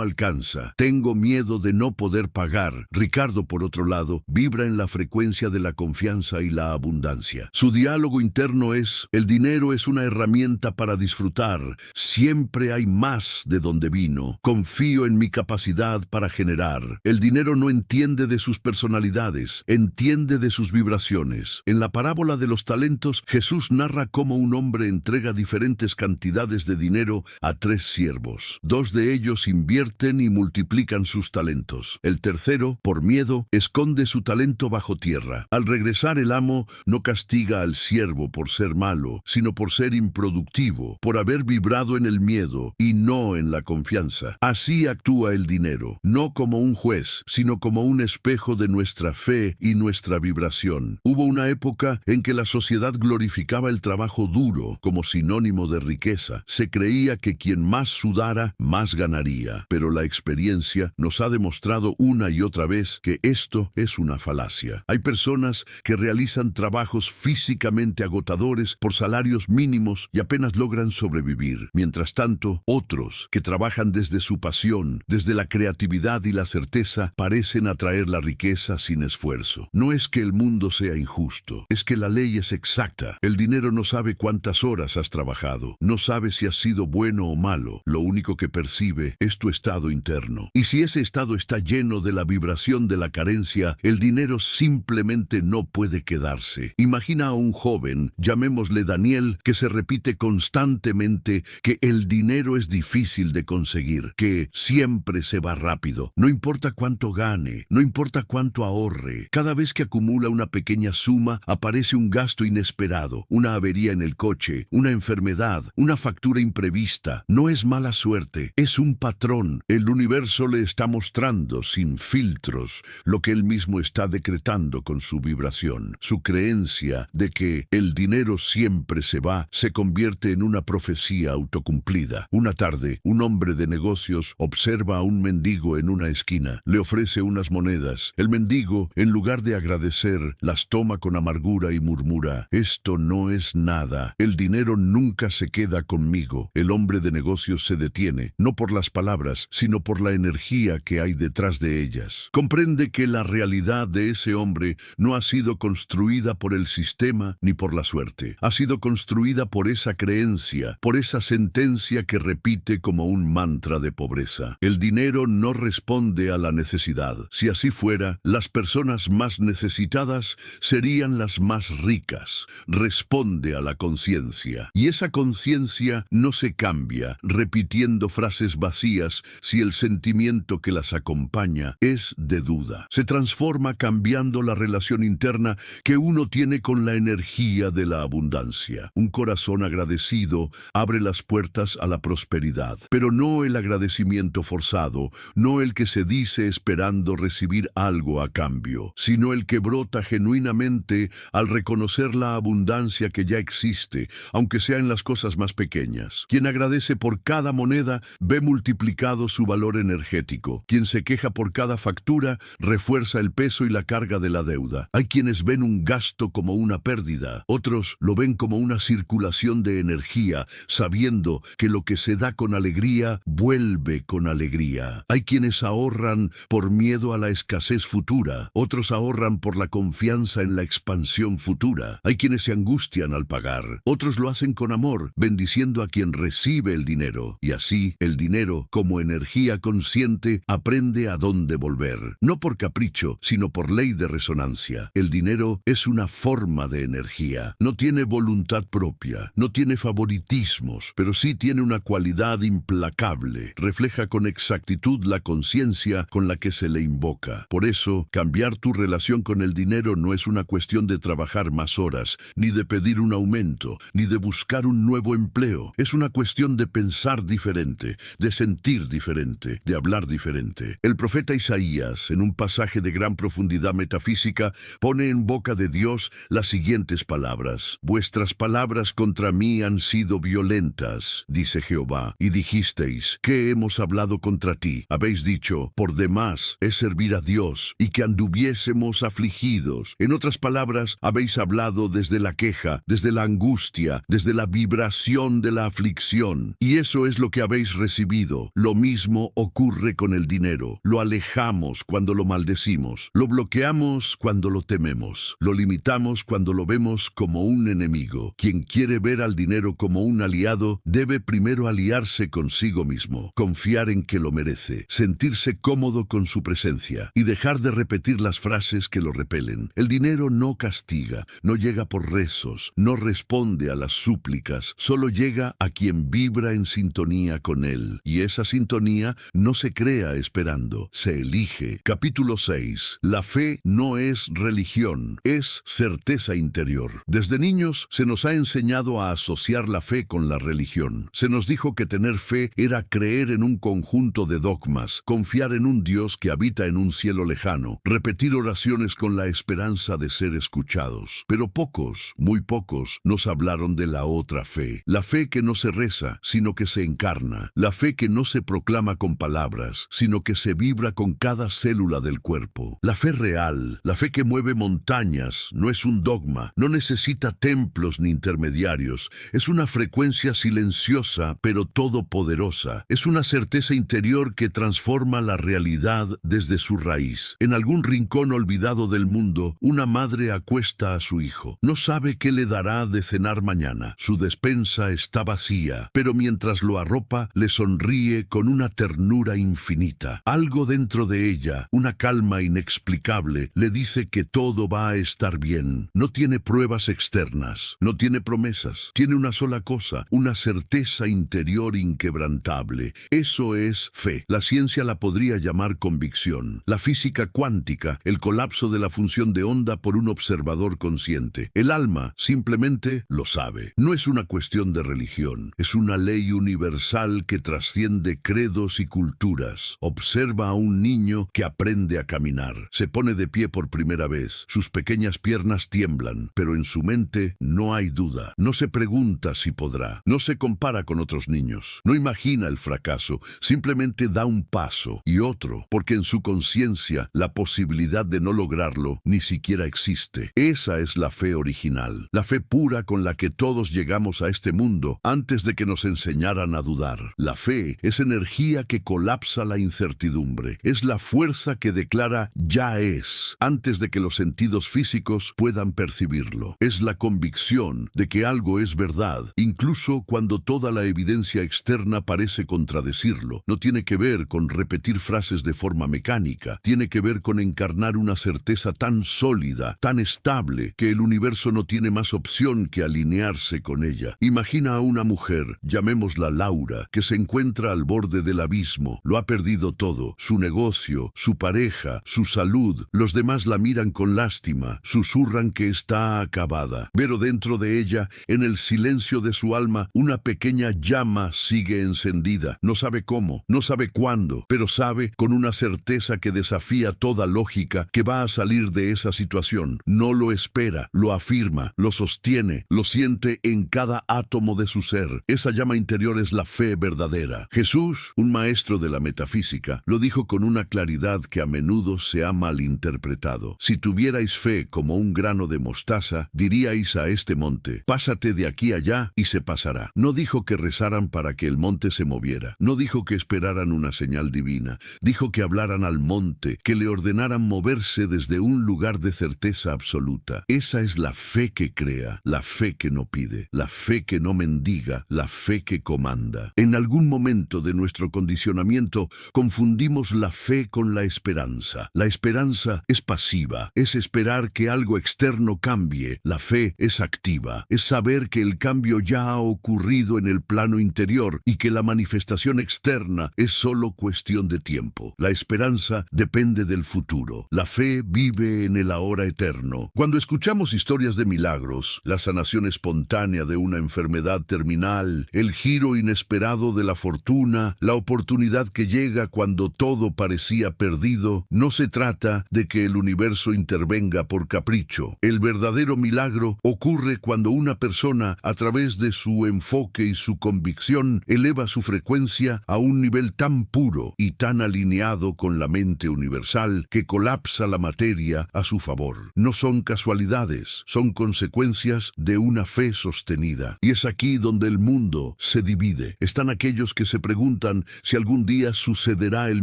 alcanza, tengo miedo de no poder pagar. Ricardo, por otro lado, vibra en la frecuencia de la confianza y la abundancia. Su diálogo interno es: el dinero es una herramienta para disfrutar, siempre hay más de donde vino, confío en mi capacidad para generar. El dinero no entiende de sus personalidades, entiende de sus vibraciones. En la parábola de los talentos, Jesús narra cómo un hombre entrega diferentes cantidades de dinero a 3 siervos. 2 de ellos invierten y multiplican sus talentos. El tercero, por miedo, esconde su talento bajo tierra. Al regresar, el amo no castiga al siervo por ser malo, sino por ser improductivo, por haber vibrado en el miedo y no en la confianza. Así actúa el dinero, no como un juez, sino como un espejo de nuestra fe y nuestra vibración. Hubo una época en que la sociedad glorificaba el trabajo duro como sinónimo de riqueza. Se creía que quien más sudara, más ganaría. Pero la experiencia nos ha demostrado una y otra vez que esto es una falacia. Hay personas que realizan trabajos físicamente agotadores por salarios mínimos y apenas logran sobrevivir. Mientras tanto, otros que trabajan desde su pasión, desde la creatividad y la certeza, parecen atraer la riqueza sin esfuerzo. No es que el mundo sea injusto, es que la ley es exacta. El dinero no sabe cuántas horas has trabajado, no sabe si has sido bueno o malo, lo único que percibe es tu estado interno. Y si ese estado está lleno de la vibración de la carencia, el dinero simplemente no puede quedarse. Imagina a un joven, llamémosle Daniel, que se repite constantemente que el dinero es difícil de conseguir, que siempre se va rápido. No importa cuánto gane, no importa cuánto ahorre. Cada vez que acumula una pequeña suma, aparece un gasto inesperado, una avería en el coche, una enfermedad, una factura imprevista. No es mala suerte, es un patrón. El universo le está mostrando, sin filtros, lo que él mismo está decretando con su vibración. Su creencia de que el dinero siempre se va se convierte en una profecía autocumplida. Una tarde, un hombre de negocios observa a un mendigo en una esquina. Le ofrece unas monedas. El mendigo, en lugar de agradecer, las toma con amargura y murmura: «Esto no es nada. El dinero nunca se queda conmigo». El hombre de negocios se detiene, no por las palabras, sino por la energía que hay detrás de ellas. Comprende que la realidad de ese hombre no ha sido construida por el sistema ni por la suerte. Ha sido construida por esa creencia, por esa sentencia que repite como un mantra de pobreza. El dinero no responde a la necesidad. Si así fuera, las personas más necesitadas serían las más ricas. Responde a la conciencia. Y esa conciencia no se cambia repitiendo frases vacías si el sentimiento que las acompaña es de duda. Se transforma cambiando la relación interna que uno tiene con la energía de la abundancia. Un corazón agradecido abre las puertas a la prosperidad, pero no el agradecimiento forzado, no el que se dice esperando recibir algo a cambio, sino el que brota genuinamente al reconocer la abundancia que ya existe, aunque sea en las cosas más pequeñas. Quien agradece por cada moneda ve multiplicado su valor energético. Quien se queja por cada factura refuerza el peso y la carga de la deuda. Hay quienes ven un gasto como una pérdida, otros lo ven como una circulación de energía, sabiendo que lo que se da con alegría vuelve con alegría. Hay quienes ahorran por miedo a la escasez futura, otros ahorran por la confianza en la expansión futura. Hay quienes se angustian al pagar, otros lo hacen con amor, bendiciendo a quien recibe el dinero. Y así, el dinero, como energía consciente, aprende a dónde volver. No por capricho, sino por ley de resonancia. El dinero es una forma de energía. No tiene voluntad propia, no tiene favoritismos, pero sí tiene una cualidad implacable. Refleja con exactitud la conciencia con la que se le invoca. Por eso, cambiar tu relación con el dinero no es una cuestión de trabajar más horas, ni de pedir un aumento, ni de buscar un nuevo empleo. Es una cuestión de pensar diferente, de sentir diferente, de hablar diferente. El profeta Isaías, en un pasaje de gran profundidad metafísica, pone en boca de Dios las siguientes palabras: «Vuestras palabras contra mí han sido violentas, dice Jehová, y dijisteis: ¿qué hemos hablado contra ti? Habéis dicho: por demás es servir a Dios, y que anduviésemos afligidos». En otras palabras, habéis hablado desde la queja, desde la angustia, desde la vibración de la aflicción. Y eso es lo que habéis recibido. Lo mismo ocurre con el dinero. Lo alejamos cuando lo maldecimos. Lo bloqueamos cuando lo tememos. Lo limitamos cuando lo vemos como un enemigo. Quien quiere ver al dinero como un aliado, debe primero aliarse consigo mismo, confiar en que lo merece, sentirse cómodo con su presencia y dejar de repetir las frases que lo repelen. El dinero no castiga, no llega por rezos, no responde a las súplicas, solo llega a quien vibra en sintonía con él. Y esa sintonía no se crea esperando, se elige. Capítulo 6. La fe no es religión, es certeza interior. Desde niños se nos ha enseñado a asociar la fe con la religión. Se nos dijo que tener fe era creer en un conjunto de dogmas, confiar en un Dios que habita en un cielo lejano, repetir oraciones con la esperanza de ser escuchados. Pero pocos, muy pocos, nos hablaron de la otra fe. La fe que no se reza, sino que se encarna. La fe que no se proclama con palabras, sino que se vibra con cada célula del cuerpo. La fe real, la fe que mueve montañas, no es un dogma, no necesita templos ni intermediarios. Es una frecuencia silenciosa, pero todopoderosa. Es una certeza interior que transforma la realidad desde su raíz. En algún rincón olvidado del mundo, una madre acuesta a su hijo. No sabe qué qué le dará de cenar mañana. Su despensa está vacía, pero mientras lo arropa, le sonríe con una ternura infinita. Algo dentro de ella, una calma inexplicable, le dice que todo va a estar bien. No tiene pruebas externas, no tiene promesas, tiene una sola cosa, una certeza interior inquebrantable. Eso es fe. La ciencia la podría llamar convicción. La física cuántica, el colapso de la función de onda por un observador consciente. El alma simplemente lo sabe. No es una cuestión de religión, es una ley universal que trasciende credos y culturas. Observa a un niño que aprende a caminar. Se pone de pie por primera vez. Sus pequeñas piernas tiemblan, pero en su mente no hay duda. No se pregunta si podrá. No se compara con otros niños. No imagina el fracaso. Simplemente da un paso y otro, porque en su conciencia la posibilidad de no lograrlo ni siquiera existe. Esa es la fe original. La fe pura con la que todos llegamos a este mundo antes de que nos enseñaran a dudar. La fe es energía que colapsa la incertidumbre. Es la fuerza que declara ya es, antes de que los sentidos físicos puedan percibirlo. Es la convicción de que algo es verdad, incluso cuando toda la evidencia externa parece contradecirlo. No tiene que ver con repetir frases de forma mecánica. Tiene que ver con encarnar una certeza tan sólida, tan estable, que el universo no tiene más opción que alinearse con ella. Imagina a una mujer, llamémosla Laura, que se encuentra al borde del abismo. Lo ha perdido todo: su negocio, su pareja, su salud. Los demás la miran con lástima, susurran que está acabada. Pero dentro de ella, en el silencio de su alma, una pequeña llama sigue encendida. No sabe cómo, no sabe cuándo, pero sabe con una certeza que desafía toda lógica que va a salir de esa situación. No lo espera, lo afirma, lo sostiene, lo siente en cada átomo de su ser. Esa llama interior es la fe verdadera. Jesús, un maestro de la metafísica, lo dijo con una claridad que a menudo se ha malinterpretado. Si tuvierais fe como un grano de mostaza, diríais a este monte: pásate de aquí allá, y se pasará. No dijo que rezaran para que el monte se moviera. No dijo que esperaran una señal divina. Dijo que hablaran al monte, que le ordenaran moverse desde un lugar de certeza absoluta. Esa es la fe que crea, la fe que no pide, la fe que no mendiga, la fe que comanda. En algún momento de nuestro condicionamiento confundimos la fe con la esperanza. La esperanza es pasiva, es esperar que algo externo cambie. La fe es activa, es saber que el cambio ya ha ocurrido en el plano interior y que la manifestación externa es solo cuestión de tiempo. La esperanza depende del futuro. La fe vive en el ahora eterno. Cuando escuchamos historias de milagros, la sanación espontánea de una enfermedad terminal, el giro inesperado de la fortuna, la oportunidad que llega cuando todo parecía perdido, no se trata de que el universo intervenga por capricho. El verdadero milagro ocurre cuando una persona, a través de su enfoque y su convicción, eleva su frecuencia a un nivel tan puro y tan alineado con la mente universal que colapsa la materia a su favor. No son casualidades, son consecuencias de una fe sostenida. Y es aquí donde el mundo se divide. Están aquellos que se preguntan si algún día sucederá el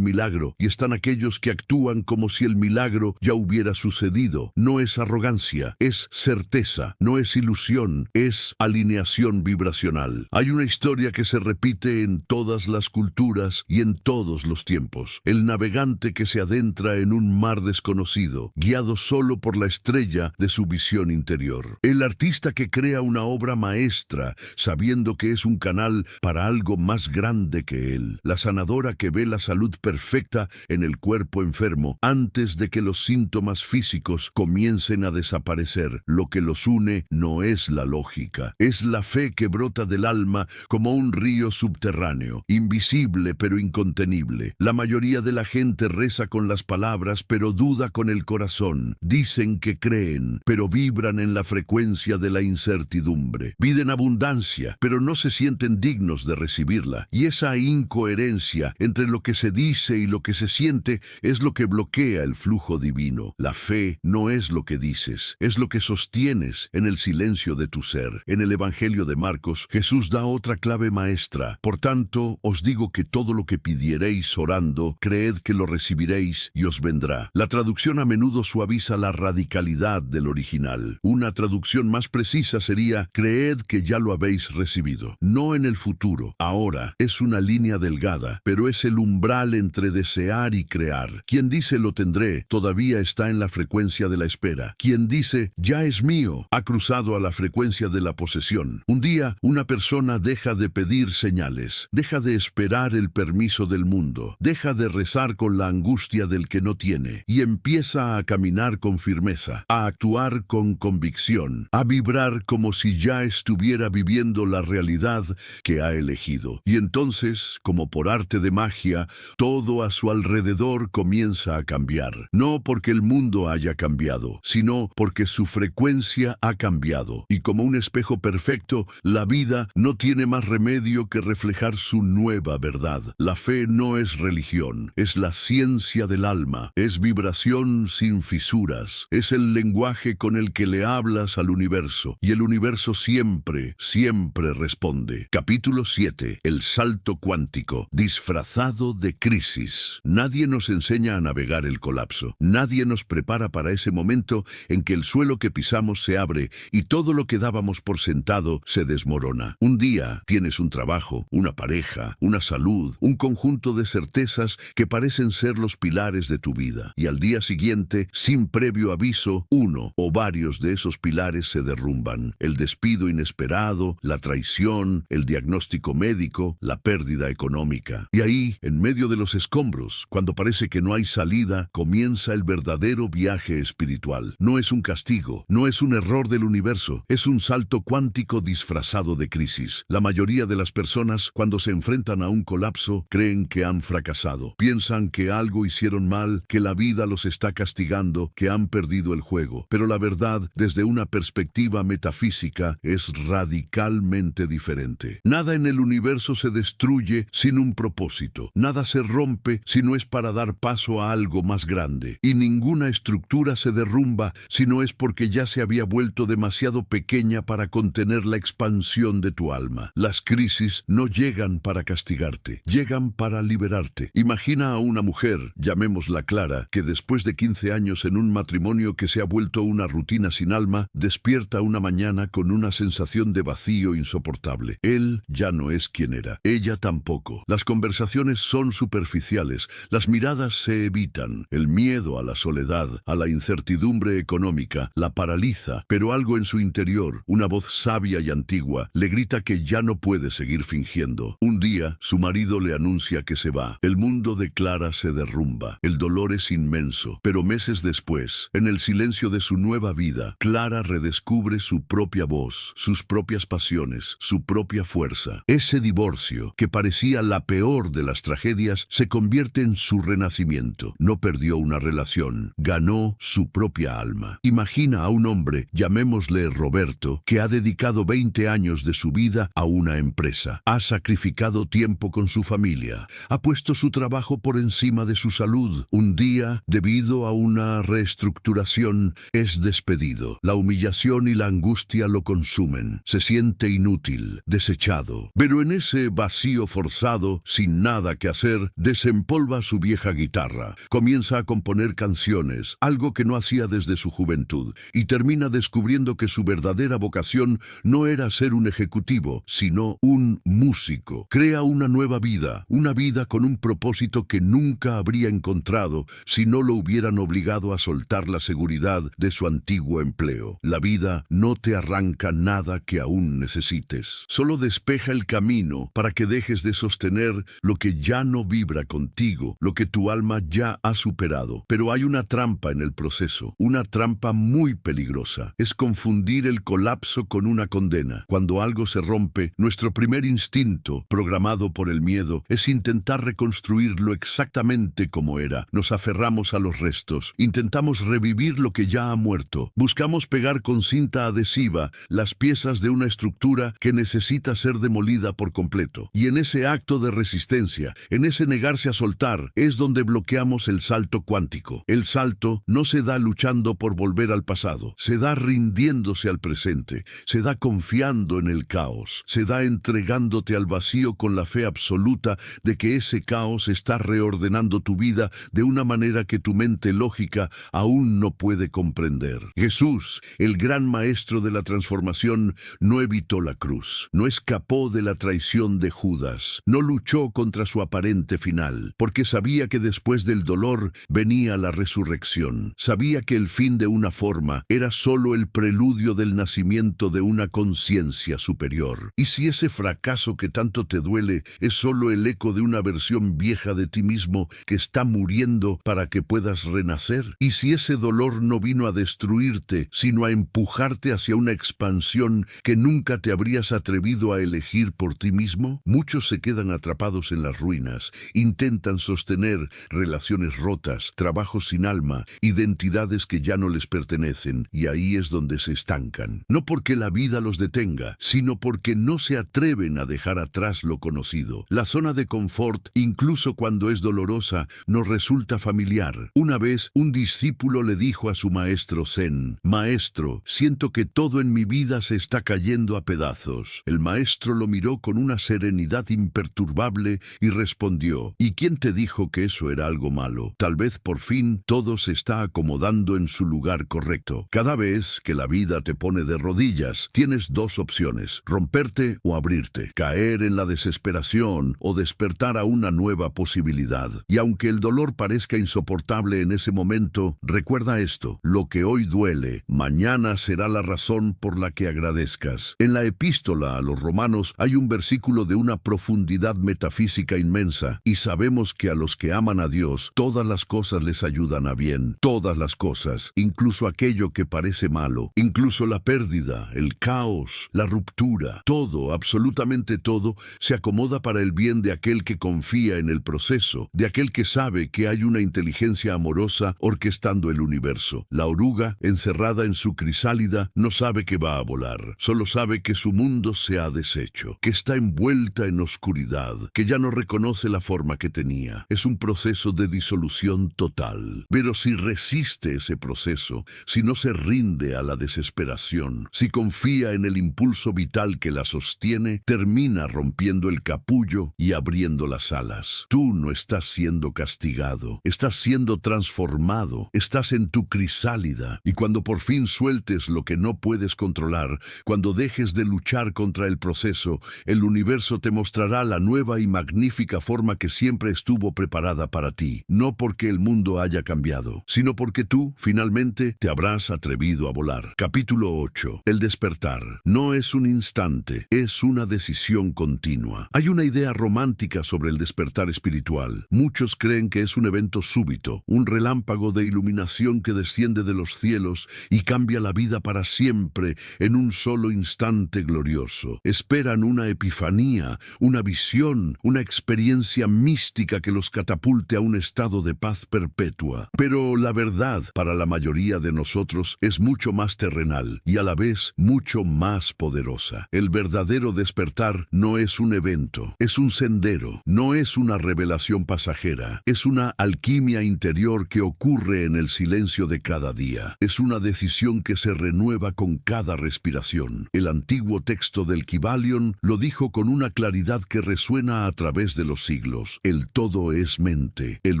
milagro, y están aquellos que actúan como si el milagro ya hubiera sucedido. No es arrogancia, es certeza, no es ilusión, es alineación vibracional. Hay una historia que se repite en todas las culturas y en todos los tiempos. El navegante que se adentra en un mar desconocido, guiado solo por la estrella de su visión interior. El artista que crea una obra maestra, sabiendo que es un canal para algo más grande que él. La sanadora que ve la salud perfecta en el cuerpo enfermo antes de que los síntomas físicos comiencen a desaparecer. Lo que los une no es la lógica, es la fe que brota del alma como un río subterráneo, invisible pero incontenible. La mayoría de la gente reza con las palabras, pero duda con el corazón. Dicen que creen, pero vibran en la frecuencia de la incertidumbre. Piden abundancia, pero no se sienten dignos de recibirla. Y esa incoherencia entre lo que se dice y lo que se siente es lo que bloquea el flujo divino. La fe no es lo que dices, es lo que sostienes en el silencio de tu ser. En el Evangelio de Marcos, Jesús da otra clave maestra. Por tanto, os digo que todo lo que pidiereis orando, creed que lo recibiréis y os vendrá. La traducción a menudo suaviza la radicalidad del original. Una traducción traducción más precisa sería: creed que ya lo habéis recibido. No en el futuro, ahora. Es una línea delgada, pero es el umbral entre desear y crear. Quien dice lo tendré, todavía está en la frecuencia de la espera. Quien dice ya es mío, ha cruzado a la frecuencia de la posesión. Un día, una persona deja de pedir señales, deja de esperar el permiso del mundo, deja de rezar con la angustia del que no tiene, y empieza a caminar con firmeza, a actuar con convicción, a vibrar como si ya estuviera viviendo la realidad que ha elegido. Y entonces, como por arte de magia, todo a su alrededor comienza a cambiar. No porque el mundo haya cambiado, sino porque su frecuencia ha cambiado. Y como un espejo perfecto, la vida no tiene más remedio que reflejar su nueva verdad. La fe no es religión, es la ciencia del alma, es vibración sin fisuras, es el lenguaje con el que le hablas al universo, y el universo siempre, siempre responde. Capítulo 7. El salto cuántico, disfrazado de crisis. Nadie nos enseña a navegar el colapso. Nadie nos prepara para ese momento en que el suelo que pisamos se abre y todo lo que dábamos por sentado se desmorona. Un día tienes un trabajo, una pareja, una salud, un conjunto de certezas que parecen ser los pilares de tu vida. Y al día siguiente, sin previo aviso, uno o varios de esos pilares se derrumban. El despido inesperado, la traición, el diagnóstico médico, la pérdida económica. Y ahí, en medio de los escombros, cuando parece que no hay salida, comienza el verdadero viaje espiritual. No es un castigo, no es un error del universo, es un salto cuántico disfrazado de crisis. La mayoría de las personas, cuando se enfrentan a un colapso, creen que han fracasado. Piensan que algo hicieron mal, que la vida los está castigando, que han perdido el juego. Pero la verdad, desde una perspectiva metafísica, es radicalmente diferente. Nada en el universo se destruye sin un propósito. Nada se rompe si no es para dar paso a algo más grande. Y ninguna estructura se derrumba si no es porque ya se había vuelto demasiado pequeña para contener la expansión de tu alma. Las crisis no llegan para castigarte, llegan para liberarte. Imagina a una mujer, llamémosla Clara, que después de 15 años en un matrimonio que se ha vuelto una rutina sin alma, despierta una mañana con una sensación de vacío insoportable. Él ya no es quien era, ella tampoco. Las conversaciones son superficiales, las miradas se evitan. El miedo a la soledad, a la incertidumbre económica, la paraliza, pero algo en su interior, una voz sabia y antigua, le grita que ya no puede seguir fingiendo. Un día, su marido le anuncia que se va. El mundo de Clara se derrumba. El dolor es inmenso, pero meses después, en el silencio de su nueva vida, Clara redescubre su propia voz, sus propias pasiones, su propia fuerza. Ese divorcio, que parecía la peor de las tragedias, se convierte en su renacimiento. No perdió una relación, ganó su propia alma. Imagina a un hombre, llamémosle Roberto, que ha dedicado 20 años de su vida a una empresa. Ha sacrificado tiempo con su familia. Ha puesto su trabajo por encima de su salud. Un día, debido a una reestructuración, es despedido. La humillación y la angustia lo consumen. Se siente inútil, desechado. Pero en ese vacío forzado, sin nada que hacer, desempolva su vieja guitarra. Comienza a componer canciones, algo que no hacía desde su juventud, y termina descubriendo que su verdadera vocación no era ser un ejecutivo, sino un músico. Crea una nueva vida, una vida con un propósito que nunca habría encontrado si no lo hubieran obligado a soltar la seguridad de su antiguo empleo. La vida no te arranca nada que aún necesites. Solo despeja el camino para que dejes de sostener lo que ya no vibra contigo, lo que tu alma ya ha superado. Pero hay una trampa en el proceso, una trampa muy peligrosa. Es confundir el colapso con una condena. Cuando algo se rompe, nuestro primer instinto, programado por el miedo, es intentar reconstruirlo exactamente como era. Nos aferramos a los restos, intentamos revivir lo que ya ha muerto. Buscamos pegar con cinta adhesiva las piezas de una estructura que necesita ser demolida por completo. Y en ese acto de resistencia, en ese negarse a soltar, es donde bloqueamos el salto cuántico. El salto no se da luchando por volver al pasado, se da rindiéndose al presente, se da confiando en el caos, se da entregándote al vacío con la fe absoluta de que ese caos está reordenando tu vida de una manera que tu mente lógica aún no puede comprender. Jesús, el gran maestro de la transformación, no evitó la cruz, no escapó de la traición de Judas, no luchó contra su aparente final, porque sabía que después del dolor venía la resurrección. Sabía que el fin de una forma era solo el preludio del nacimiento de una conciencia superior. Y si ese fracaso que tanto te duele es solo el eco de una versión vieja de ti mismo que está muriendo para que puedas renacer, y si ese dolor no vino a destruirte, sino a empujarte hacia una expansión que nunca te habrías atrevido a elegir por ti mismo, muchos se quedan atrapados en las ruinas, intentan sostener relaciones rotas, trabajos sin alma, identidades que ya no les pertenecen, y ahí es donde se estancan. No porque la vida los detenga, sino porque no se atreven a dejar atrás lo conocido. La zona de confort, incluso cuando es dolorosa, nos resulta familiar. Una vez, un discípulo le dijo a su maestro Zen: «Maestro, siento que todo en mi vida se está cayendo a pedazos». El maestro lo miró con una serenidad imperturbable y respondió: «¿Y quién te dijo que eso era algo malo? Tal vez por fin todo se está acomodando en su lugar correcto. Cada vez que la vida te pone de rodillas, tienes dos opciones: romperte o abrirte, caer en la desesperación o despertar a una nueva posibilidad. Y aunque el dolor parezca insoportable en ese momento, recuerda esto: lo que hoy duele, mañana será la razón por la que agradezcas». En la epístola a los Romanos hay un versículo de una profundidad metafísica inmensa, y sabemos que a los que aman a Dios, todas las cosas les ayudan a bien. Todas las cosas, incluso aquello que parece malo, incluso la pérdida, el caos, la ruptura, todo, absolutamente todo, se acomoda para el bien de aquel que confía en el proceso, de aquel que sabe que hay una inteligencia amorosa orquestando el universo. La oruga, encerrada en su crisálida, no sabe que va a volar, solo sabe que su mundo se ha deshecho, que está envuelta en oscuridad, que ya no reconoce la forma que tenía. Es un proceso de disolución total. Pero si resiste ese proceso, si no se rinde a la desesperación, si confía en el impulso vital que la sostiene, termina rompiendo el capullo y abriendo las alas. Tú no estás siendo castigado, estás siendo transformado, estás en tu crisálida, y cuando por fin sueltes lo que no puedes controlar, cuando dejes de luchar contra el proceso, el universo te mostrará la nueva y magnífica forma que siempre estuvo preparada para ti, no porque el mundo haya cambiado, sino porque tú, finalmente, te habrás atrevido a volar. Capítulo 8. El despertar. No es un instante, es una decisión continua. Hay una idea romántica sobre el despertar espiritual. Muchos creen que es un evento súbito, un relámpago de iluminación que desciende de los cielos y cambia la vida para siempre en un solo instante glorioso. Esperan una epifanía, una visión, una experiencia mística que los catapulte a un estado de paz perpetua. Pero la verdad, para la mayoría de nosotros, es mucho más terrenal y a la vez mucho más poderosa. El verdadero despertar no es un evento, es un sendero, no es una revelación pasajera, es una alquimia interior que ocurre en el silencio de cada día. Es una decisión que se renueva con cada respiración. El antiguo texto del Kybalion lo dijo con una claridad que resuena a través de los siglos. El todo es mente, el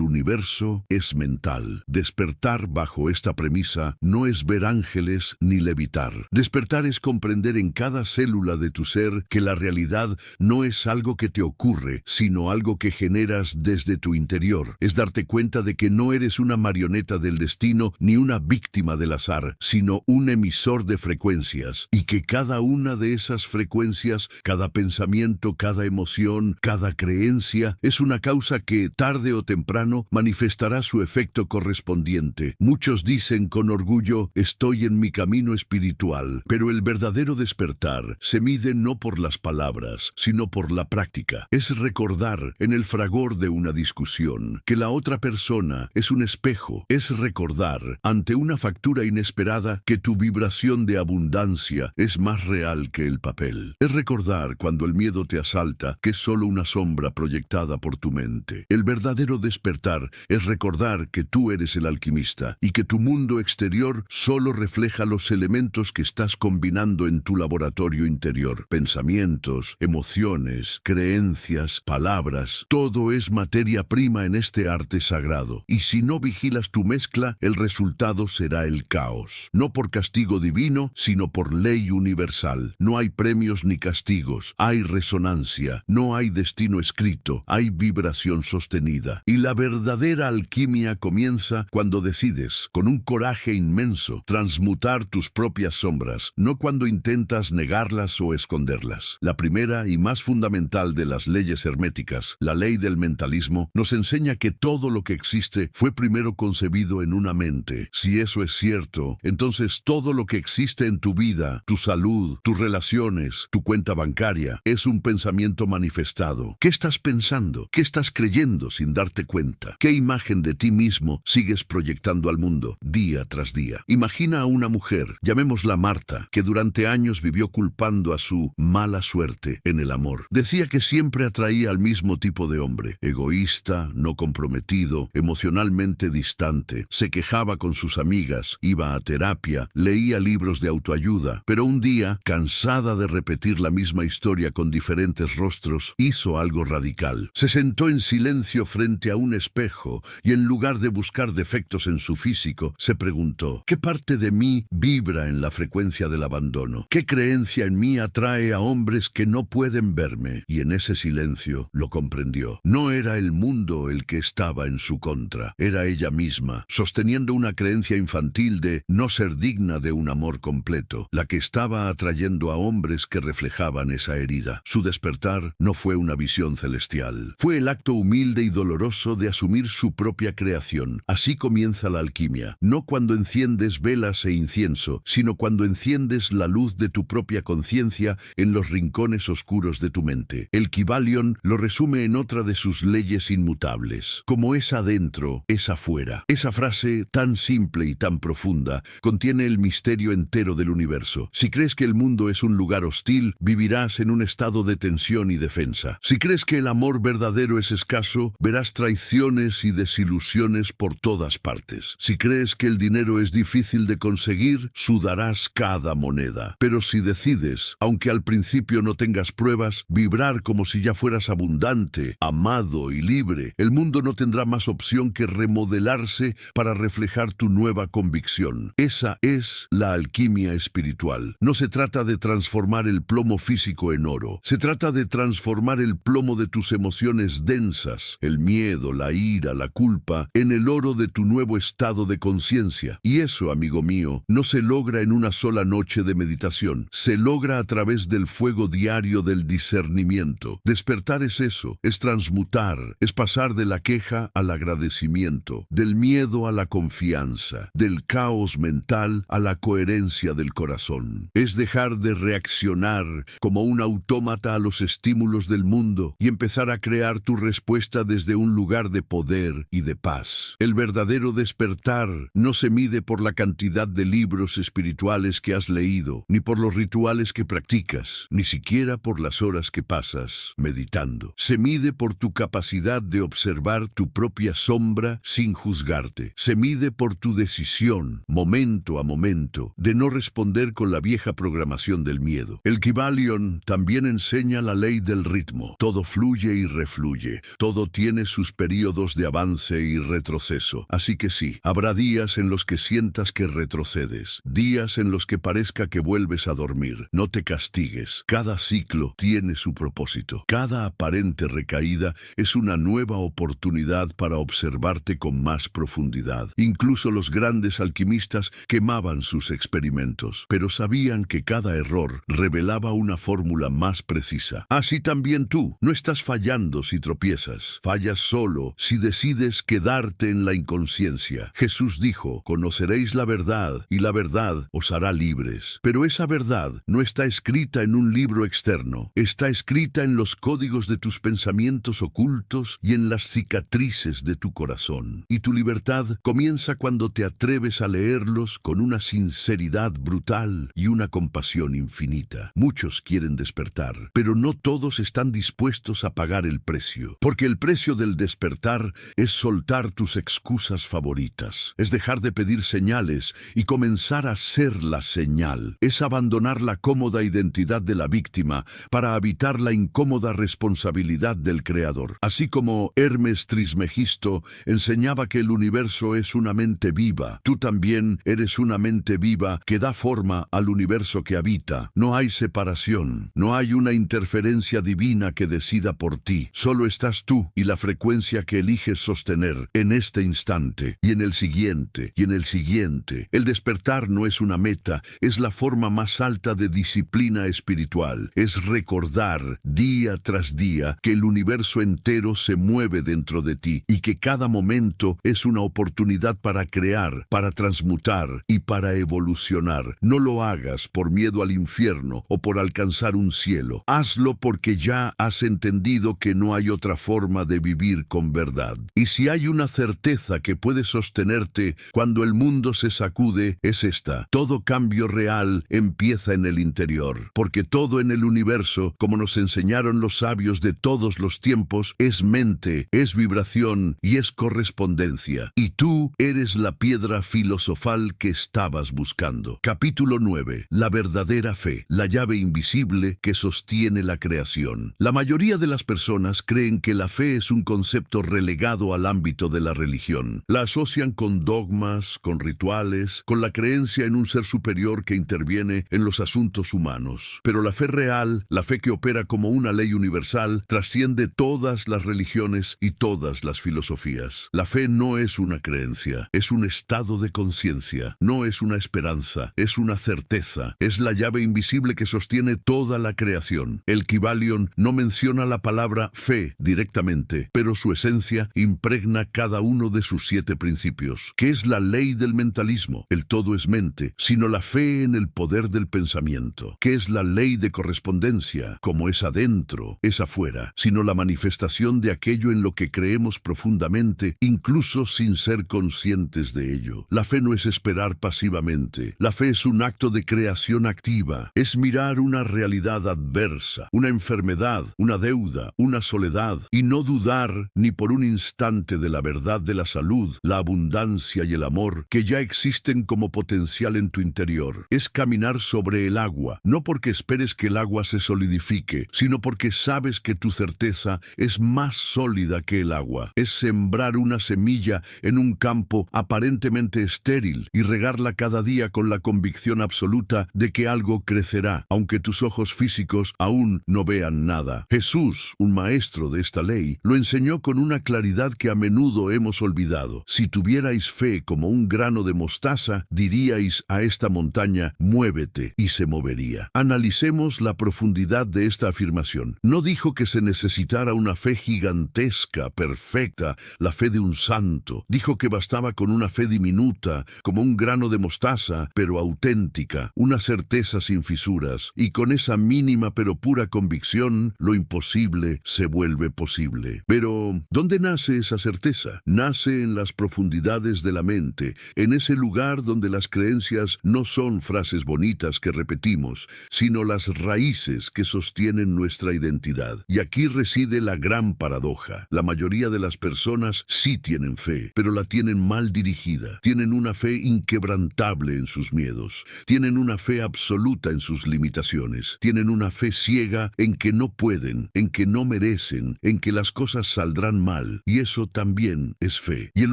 universo es mental. Despertar bajo esta premisa no es ver ángeles ni levitar. Despertar es comprender en cada célula de tu ser que la realidad no es algo que te ocurre, sino algo que generas desde tu interior. Es darte cuenta de que no eres una marioneta del destino ni una víctima del azar, sino un emisor de frecuencias, y que cada una de esas frecuencias, cada pensamiento, cada emoción, cada creencia, es una causa que, tarde o temprano, manifestará su efecto correspondiente. Muchos dicen con orgullo: estoy en mi camino espiritual, pero el verdadero despertar se mide no por las palabras, sino por la práctica. Es recordar, en el fragor de una discusión, que la otra persona es un espejo. Es recordar, ante una factura inesperada, que tu vibración de abundancia es más real que el papel. Es recordar, cuando el miedo te asalta, que es solo una sombra proyectada por tu mente. El verdadero despertar es recordar que tú eres el alquimista y que tu mundo exterior solo refleja los elementos que estás combinando en tu laboratorio interior. Pensamientos, emociones, creencias, palabras, todo es materia prima en este arte sagrado. Y si no vigilas tu mezcla, el resultado será el caos. No no por castigo divino, sino por ley universal. No hay premios ni castigos, hay resonancia, no hay destino escrito, hay vibración sostenida. Y la verdadera alquimia comienza cuando decides, con un coraje inmenso, transmutar tus propias sombras, no cuando intentas negarlas o esconderlas. La primera y más fundamental de las leyes herméticas, la ley del mentalismo, nos enseña que todo lo que existe fue primero concebido en una mente. Si eso es cierto, entonces todo lo que existe en tu vida, tu salud, tus relaciones, tu cuenta bancaria, es un pensamiento manifestado. ¿Qué estás pensando? ¿Qué estás creyendo sin darte cuenta? ¿Qué imagen de ti mismo sigues proyectando al mundo día tras día? Imagina a una mujer, llamémosla Marta, que durante años vivió culpando a su mala suerte en el amor. Decía que siempre atraía al mismo tipo de hombre, egoísta, no comprometido, emocionalmente distante. Se quejaba con sus amigas, iba a terapia, leía libros de autoayuda, pero un día, cansada de repetir la misma historia con diferentes rostros, hizo algo radical. Se sentó en silencio frente a un espejo y en lugar de buscar defectos en su físico, se preguntó, ¿qué parte de mí vibra en la frecuencia del abandono? ¿Qué creencia en mí atrae a hombres que no pueden verme? Y en ese silencio lo comprendió. No era el mundo el que estaba en su contra, era ella misma, sosteniendo una creencia infantil de no ser digna de un amor completo, la que estaba atrayendo a hombres que reflejaban esa herida. Su despertar no fue una visión celestial, fue el acto humilde y doloroso de asumir su propia creación. Así comienza la alquimia, no cuando enciendes velas e incienso, sino cuando enciendes la luz de tu propia conciencia en los rincones oscuros de tu mente. El Kybalion lo resume en otra de sus leyes inmutables: como es adentro, es afuera. Esa frase tan simple y tan profunda contiene el misterio entero del universo. Si crees que el mundo es un lugar hostil, vivirás en un estado de tensión y defensa. Si crees que el amor verdadero es escaso, verás traiciones y desilusiones por todas partes. Si crees que el dinero es difícil de conseguir, sudarás cada moneda. Pero si decides, aunque al principio no tengas pruebas, vibrar como si ya fueras abundante, amado y libre, el mundo no tendrá más opción que remodelarse para reflejar tu nueva convicción. Esa es la alquimia espiritual. No se trata de transformar el plomo físico en oro. Se trata de transformar el plomo de tus emociones densas, el miedo, la ira, la culpa, en el oro de tu nuevo estado de conciencia. Y eso, amigo mío, no se logra en una sola noche de meditación. Se logra a través del fuego diario del discernimiento. Despertar es eso, es transmutar, es pasar de la queja al agradecimiento, del miedo a la confianza, del caos mental a la coherencia del corazón. Es dejar de reaccionar como un autómata a los estímulos del mundo y empezar a crear tu respuesta desde un lugar de poder y de paz. El verdadero despertar no se mide por la cantidad de libros espirituales que has leído, ni por los rituales que practicas, ni siquiera por las horas que pasas meditando. Se mide por tu capacidad de observar tu propia sombra sin juzgarte. Se mide por tu decisión, momento a momento, de no responder con la vieja programación del miedo. El Kybalion también enseña la ley del ritmo. Todo fluye y refluye. Todo tiene sus períodos de avance y retroceso. Así que sí, habrá días en los que sientas que retrocedes, días en los que parezca que vuelves a dormir. No te castigues. Cada ciclo tiene su propósito. Cada aparente recaída es una nueva oportunidad para observarte con más profundidad. Incluso los grandes alquimistas quemaban sus experimentos, pero sabían que cada error revelaba una fórmula más precisa. Así también tú, no estás fallando si tropiezas. Fallas solo si decides quedarte en la inconsciencia. Jesús dijo, conoceréis la verdad y la verdad os hará libres. Pero esa verdad no está escrita en un libro externo. Está escrita en los códigos de tus pensamientos ocultos y en las cicatrices de tu corazón. Y tu libertad comienza cuando te atreves a leerlos con una sinceridad brutal y una compasión infinita. Muchos quieren despertar, pero no todos están dispuestos a pagar el precio. Porque el precio del despertar es soltar tus excusas favoritas. Es dejar de pedir señales y comenzar a ser la señal. Es abandonar la cómoda identidad de la víctima para habitar la incómoda responsabilidad del creador. Así como Hermes Trismegisto enseñaba que el universo es una mente viva, tú también eres es una mente viva que da forma al universo que habita. No hay separación, no hay una interferencia divina que decida por ti. Solo estás tú y la frecuencia que eliges sostener en este instante y en el siguiente y en el siguiente. El despertar no es una meta, es la forma más alta de disciplina espiritual. Es recordar día tras día que el universo entero se mueve dentro de ti y que cada momento es una oportunidad para crear, para transmutar y para evolucionar. No lo hagas por miedo al infierno o por alcanzar un cielo. Hazlo porque ya has entendido que no hay otra forma de vivir con verdad. Y si hay una certeza que puede sostenerte cuando el mundo se sacude, es esta: todo cambio real empieza en el interior, porque todo en el universo, como nos enseñaron los sabios de todos los tiempos, es mente, es vibración y es correspondencia. Y tú eres la piedra filosofal que estabas buscando. Capítulo 9. La verdadera fe, la llave invisible que sostiene la creación. La mayoría de las personas creen que la fe es un concepto relegado al ámbito de la religión. La asocian con dogmas, con rituales, con la creencia en un ser superior que interviene en los asuntos humanos. Pero la fe real, la fe que opera como una ley universal, trasciende todas las religiones y todas las filosofías. La fe no es una creencia, es un estado de conciencia. No es una esperanza, es una certeza. Es la llave invisible que sostiene toda la creación. El Kybalion no menciona la palabra fe directamente, pero su esencia impregna cada uno de sus 7 principios. ¿Qué es la ley del mentalismo? El todo es mente, sino la fe en el poder del pensamiento. ¿Qué es la ley de correspondencia? Como es adentro, es afuera, sino la manifestación de aquello en lo que creemos profundamente, incluso sin ser conscientes de ello. La fe no es esperar pasivamente. La fe es un acto de creación activa. Es mirar una realidad adversa, una enfermedad, una deuda, una soledad, y no dudar ni por un instante de la verdad de la salud, la abundancia y el amor que ya existen como potencial en tu interior. Es caminar sobre el agua, no porque esperes que el agua se solidifique, sino porque sabes que tu certeza es más sólida que el agua. Es sembrar una semilla en un campo aparentemente estéril y regarla cada día con la convicción absoluta de que algo crecerá, aunque tus ojos físicos aún no vean nada. Jesús, un maestro de esta ley, lo enseñó con una claridad que a menudo hemos olvidado. Si tuvierais fe como un grano de mostaza, diríais a esta montaña: muévete, y se movería. Analicemos la profundidad de esta afirmación. No dijo que se necesitara una fe gigantesca, perfecta, la fe de un santo. Dijo que bastaba con una fe diminuta, como un grano de mostaza, pero auténtica, una certeza sin fisuras, y con esa mínima pero pura convicción, lo imposible se vuelve posible. Pero, ¿dónde nace esa certeza? Nace en las profundidades de la mente, en ese lugar donde las creencias no son frases bonitas que repetimos, sino las raíces que sostienen nuestra identidad. Y aquí reside la gran paradoja. La mayoría de las personas sí tienen fe, pero la tienen mal dirigida. Tienen una fe inquebrantable en sus miedos. Tienen una fe absoluta en sus limitaciones. Tienen una fe ciega en que no pueden, en que no merecen, en que las cosas saldrán mal. Y eso también es fe. Y el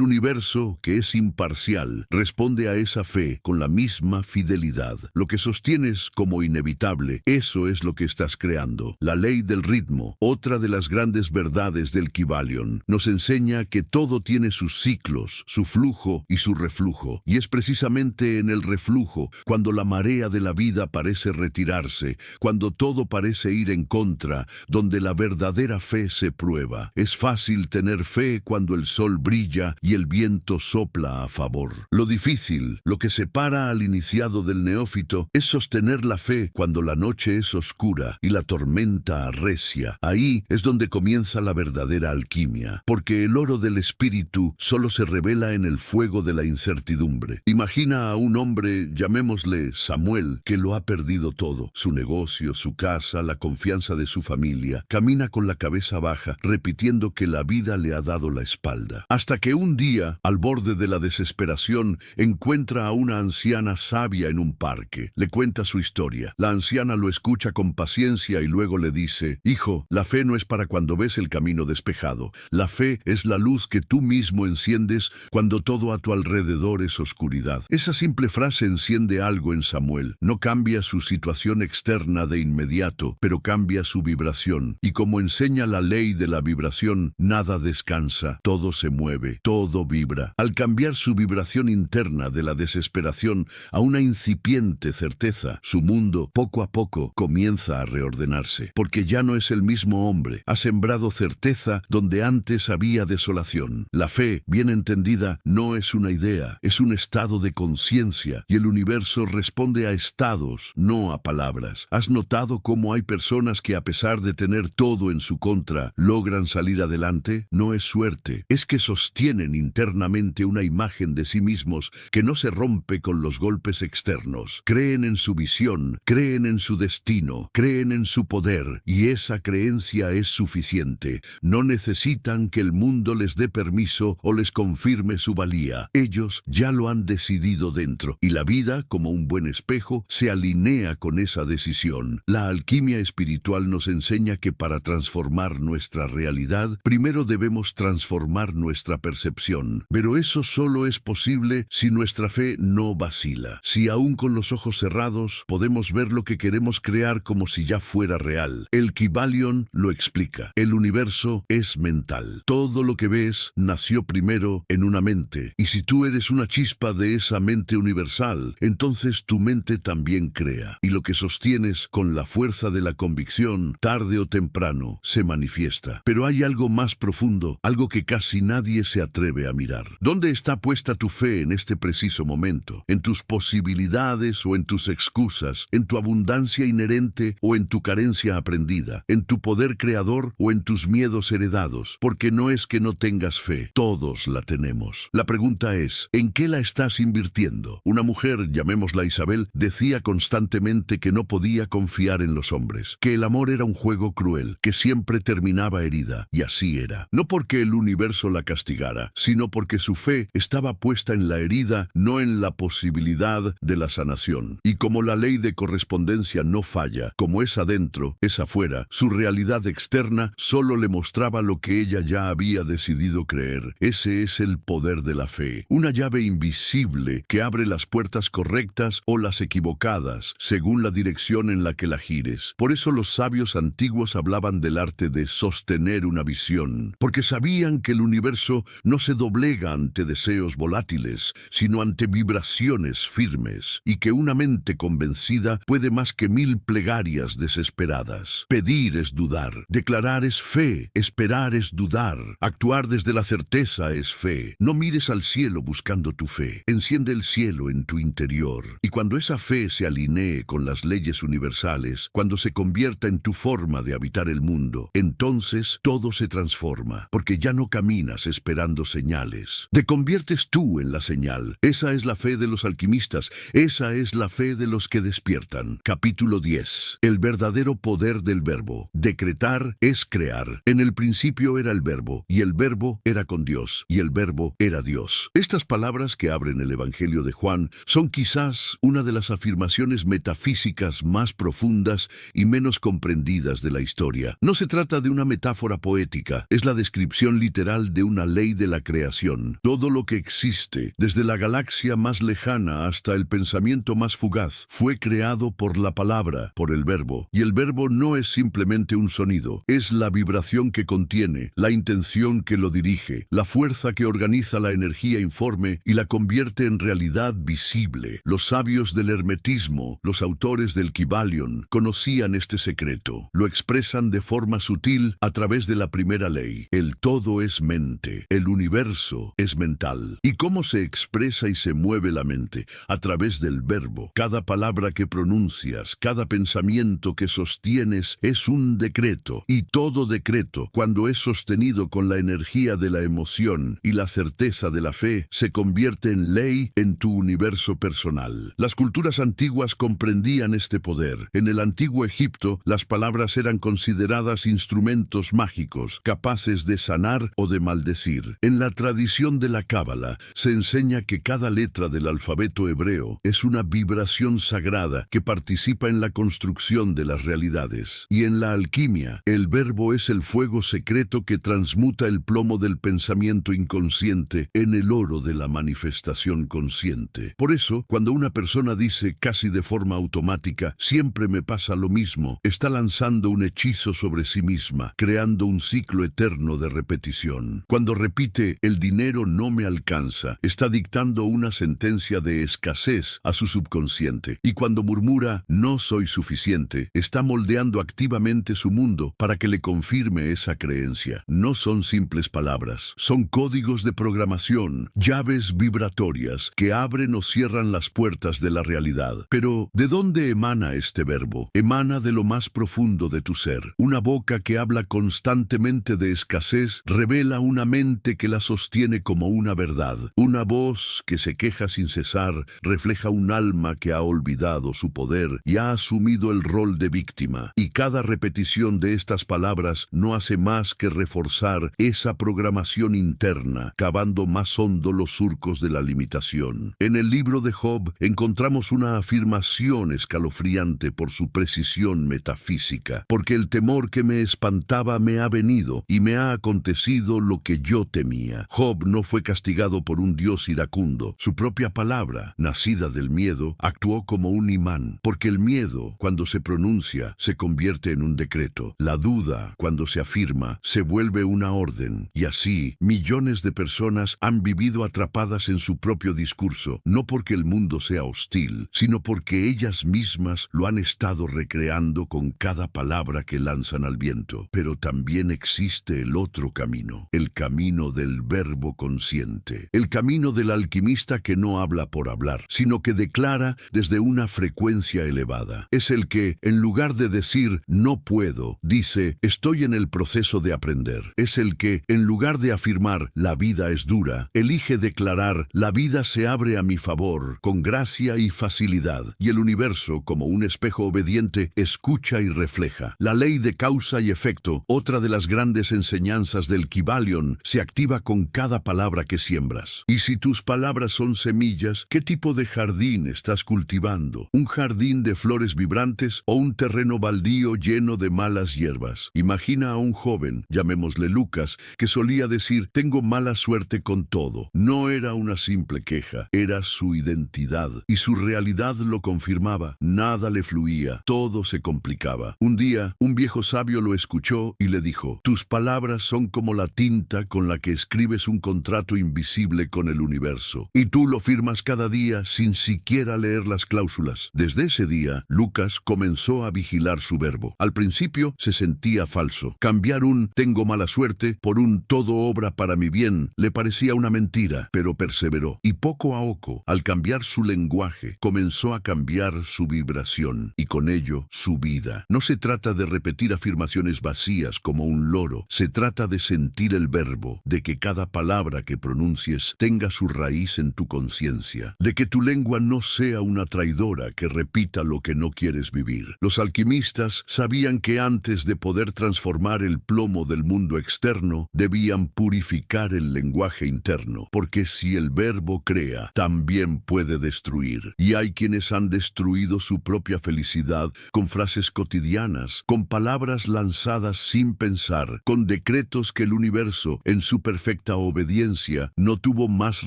universo, que es imparcial, responde a esa fe con la misma fidelidad. Lo que sostienes como inevitable, eso es lo que estás creando. La ley del ritmo, otra de las grandes verdades del Kybalion, nos enseña que todo tiene sus ciclos, su flujo y su reflujo. Y es precisamente en el reflujo, cuando la marea de la vida parece retirarse, cuando todo parece ir en contra, donde la verdadera fe se prueba. Es fácil tener fe cuando el sol brilla y el viento sopla a favor. Lo difícil, lo que separa al iniciado del neófito, es sostener la fe cuando la noche es oscura y la tormenta arrecia. Ahí es donde comienza la verdadera alquimia, porque el oro del espíritu solo se revela en el fuego de la incertidumbre. Imagina a un hombre, llamémosle Samuel, que lo ha perdido todo: su negocio, su casa, la confianza de su familia. Camina con la cabeza baja, repitiendo que la vida le ha dado la espalda. Hasta que un día, al borde de la desesperación, encuentra a una anciana sabia en un parque. Le cuenta su historia. La anciana lo escucha con paciencia y luego le dice: hijo, la fe no es para cuando ves el camino despejado. La fe es la luz que tú mismo enciendes cuando todo a tu alrededor es oscuridad. verdad. Esa simple frase enciende algo en Samuel. No cambia su situación externa de inmediato, pero cambia su vibración. Y como enseña la ley de la vibración, nada descansa, todo se mueve, todo vibra. Al cambiar su vibración interna de la desesperación a una incipiente certeza, su mundo, poco a poco, comienza a reordenarse. Porque ya no es el mismo hombre. Ha sembrado certeza donde antes había desolación. La fe, bien entendida, no es una idea, es un estado de conciencia, y el universo responde a estados, no a palabras. ¿Has notado cómo hay personas que, a pesar de tener todo en su contra, logran salir adelante? No es suerte, es que sostienen internamente una imagen de sí mismos que no se rompe con los golpes externos. Creen en su visión, creen en su destino, creen en su poder, y esa creencia es suficiente. No necesitan que el mundo les dé permiso o les confirme su valía. Ellos ya lo han decidido dentro, y la vida, como un buen espejo, se alinea con esa decisión. La alquimia espiritual nos enseña que para transformar nuestra realidad, primero debemos transformar nuestra percepción. Pero eso solo es posible si nuestra fe no vacila. Si aún con los ojos cerrados podemos ver lo que queremos crear como si ya fuera real. El Kybalion lo explica. El universo es mental. Todo lo que ves nació primero en una mente. Y si tú eres una chispa de esa mente universal, entonces tu mente también crea. Y lo que sostienes con la fuerza de la convicción, tarde o temprano, se manifiesta. Pero hay algo más profundo, algo que casi nadie se atreve a mirar. ¿Dónde está puesta tu fe en este preciso momento? ¿En tus posibilidades o en tus excusas? ¿En tu abundancia inherente o en tu carencia aprendida? ¿En tu poder creador o en tus miedos heredados? Porque no es que no tengas fe, todos la tenemos. La pregunta es, ¿en qué la estás invirtiendo? Una mujer, llamémosla Isabel, decía constantemente que no podía confiar en los hombres, que el amor era un juego cruel, que siempre terminaba herida, y así era. No porque el universo la castigara, sino porque su fe estaba puesta en la herida, no en la posibilidad de la sanación. Y como la ley de correspondencia no falla, como es adentro, es afuera, su realidad externa solo le mostraba lo que ella ya había decidido creer. Ese es el poder de la fe, una llave invisible que abre las puertas correctas o las equivocadas, según la dirección en la que la gires. Por eso los sabios antiguos hablaban del arte de sostener una visión, porque sabían que el universo no se doblega ante deseos volátiles, sino ante vibraciones firmes, y que una mente convencida puede más que 1000 plegarias desesperadas. Pedir es dudar, declarar es fe, esperar es dudar, actuar desde la certeza es fe. No mires al cielo buscando tu fe, enciende el cielo en tu interior, y cuando esa fe se alinee con las leyes universales, cuando se convierta en tu forma de habitar el mundo, entonces todo se transforma, porque ya no caminas esperando señales. Te conviertes tú en la señal. Esa es la fe de los alquimistas, esa es la fe de los que despiertan. Capítulo 10. El verdadero poder del verbo. Decretar es crear. En el principio era el verbo, y el verbo era con Dios, y el verbo era Dios. Estas palabras que abren el Evangelio de Juan son quizás una de las afirmaciones metafísicas más profundas y menos comprendidas de la historia. No se trata de una metáfora poética, es la descripción literal de una ley de la creación. Todo lo que existe, desde la galaxia más lejana hasta el pensamiento más fugaz, fue creado por la palabra, por el verbo. Y el verbo no es simplemente un sonido, es la vibración que contiene, la intención que lo dirige, la fuerza que organiza la energía informe y la convierte en realidad visible. Los sabios del hermetismo, los autores del Kybalion, conocían este secreto. Lo expresan de forma sutil a través de la primera ley. El todo es mente, el universo es mental. ¿Y cómo se expresa y se mueve la mente? A través del verbo. Cada palabra que pronuncias, cada pensamiento que sostienes es un decreto. Y todo decreto, cuando es sostenido con la energía de la emoción y la certeza de la fe, se convierte en ley en tu universo personal. Las culturas antiguas comprendían este poder. En el antiguo Egipto, las palabras eran consideradas instrumentos mágicos, capaces de sanar o de maldecir. En la tradición de la Cábala, se enseña que cada letra del alfabeto hebreo es una vibración sagrada que participa en la construcción de las realidades. Y en la alquimia, el verbo es el fuego secreto que transmuta el plomo del pensamiento inconsciente en el oro de la manifestación programación consciente. Por eso, cuando una persona dice casi de forma automática, siempre me pasa lo mismo, está lanzando un hechizo sobre sí misma, creando un ciclo eterno de repetición. Cuando repite, el dinero no me alcanza, está dictando una sentencia de escasez a su subconsciente. Y cuando murmura, no soy suficiente, está moldeando activamente su mundo para que le confirme esa creencia. No son simples palabras, son códigos de programación, llaves vibratorias que abren o cierran las puertas de la realidad. Pero, ¿de dónde emana este verbo? Emana de lo más profundo de tu ser. Una boca que habla constantemente de escasez revela una mente que la sostiene como una verdad. Una voz que se queja sin cesar refleja un alma que ha olvidado su poder y ha asumido el rol de víctima. Y cada repetición de estas palabras no hace más que reforzar esa programación interna, cavando más hondo los surcos de la limitación. En el libro de Job encontramos una afirmación escalofriante por su precisión metafísica, porque el temor que me espantaba me ha venido y me ha acontecido lo que yo temía. Job no fue castigado por un Dios iracundo. Su propia palabra, nacida del miedo, actuó como un imán, porque el miedo, cuando se pronuncia, se convierte en un decreto. La duda, cuando se afirma, se vuelve una orden. Y así, millones de personas han vivido atrapadas en su propio discurso, no porque el mundo sea hostil, sino porque ellas mismas lo han estado recreando con cada palabra que lanzan al viento. Pero también existe el otro camino, el camino del verbo consciente, el camino del alquimista que no habla por hablar, sino que declara desde una frecuencia elevada. Es el que, en lugar de decir no puedo, dice estoy en el proceso de aprender. Es el que, en lugar de afirmar la vida es dura, elige declarar la vida se abre a mi favor con gracia y facilidad, y el universo, como un espejo obediente, escucha y refleja. La ley de causa y efecto, otra de las grandes enseñanzas del Kybalion, se activa con cada palabra que siembras. Y si tus palabras son semillas, ¿qué tipo de jardín estás cultivando? ¿Un jardín de flores vibrantes o un terreno baldío lleno de malas hierbas? Imagina a un joven, llamémosle Lucas, que solía decir, tengo mala suerte con todo. No era una simple queja, era su identidad, y su realidad lo confirmaba. Nada le fluía, todo se complicaba. Un día, un viejo sabio lo escuchó y le dijo, tus palabras son como la tinta con la que escribes un contrato invisible con el universo, y tú lo firmas cada día sin siquiera leer las cláusulas. Desde ese día, Lucas comenzó a vigilar su verbo. Al principio se sentía falso. Cambiar un tengo mala suerte por un todo obra para mi bien le parecía una mentira, pero perseveró. Y poco a poco, al cambiar su lenguaje, comenzó a cambiar su vibración y con ello su vida. No se trata de repetir afirmaciones vacías como un loro. Se trata de sentir el verbo, de que cada palabra que pronuncies tenga su raíz en tu conciencia, de que tu lengua no sea una traidora que repita lo que no quieres vivir. Los alquimistas sabían que antes de poder transformar el plomo del mundo externo, debían purificar el lenguaje interno, porque si el verbo crea, también puede destruir. Y hay quienes han destruido su propia felicidad con frases cotidianas, con palabras lanzadas sin pensar, con decretos que el universo, en su perfecta obediencia, no tuvo más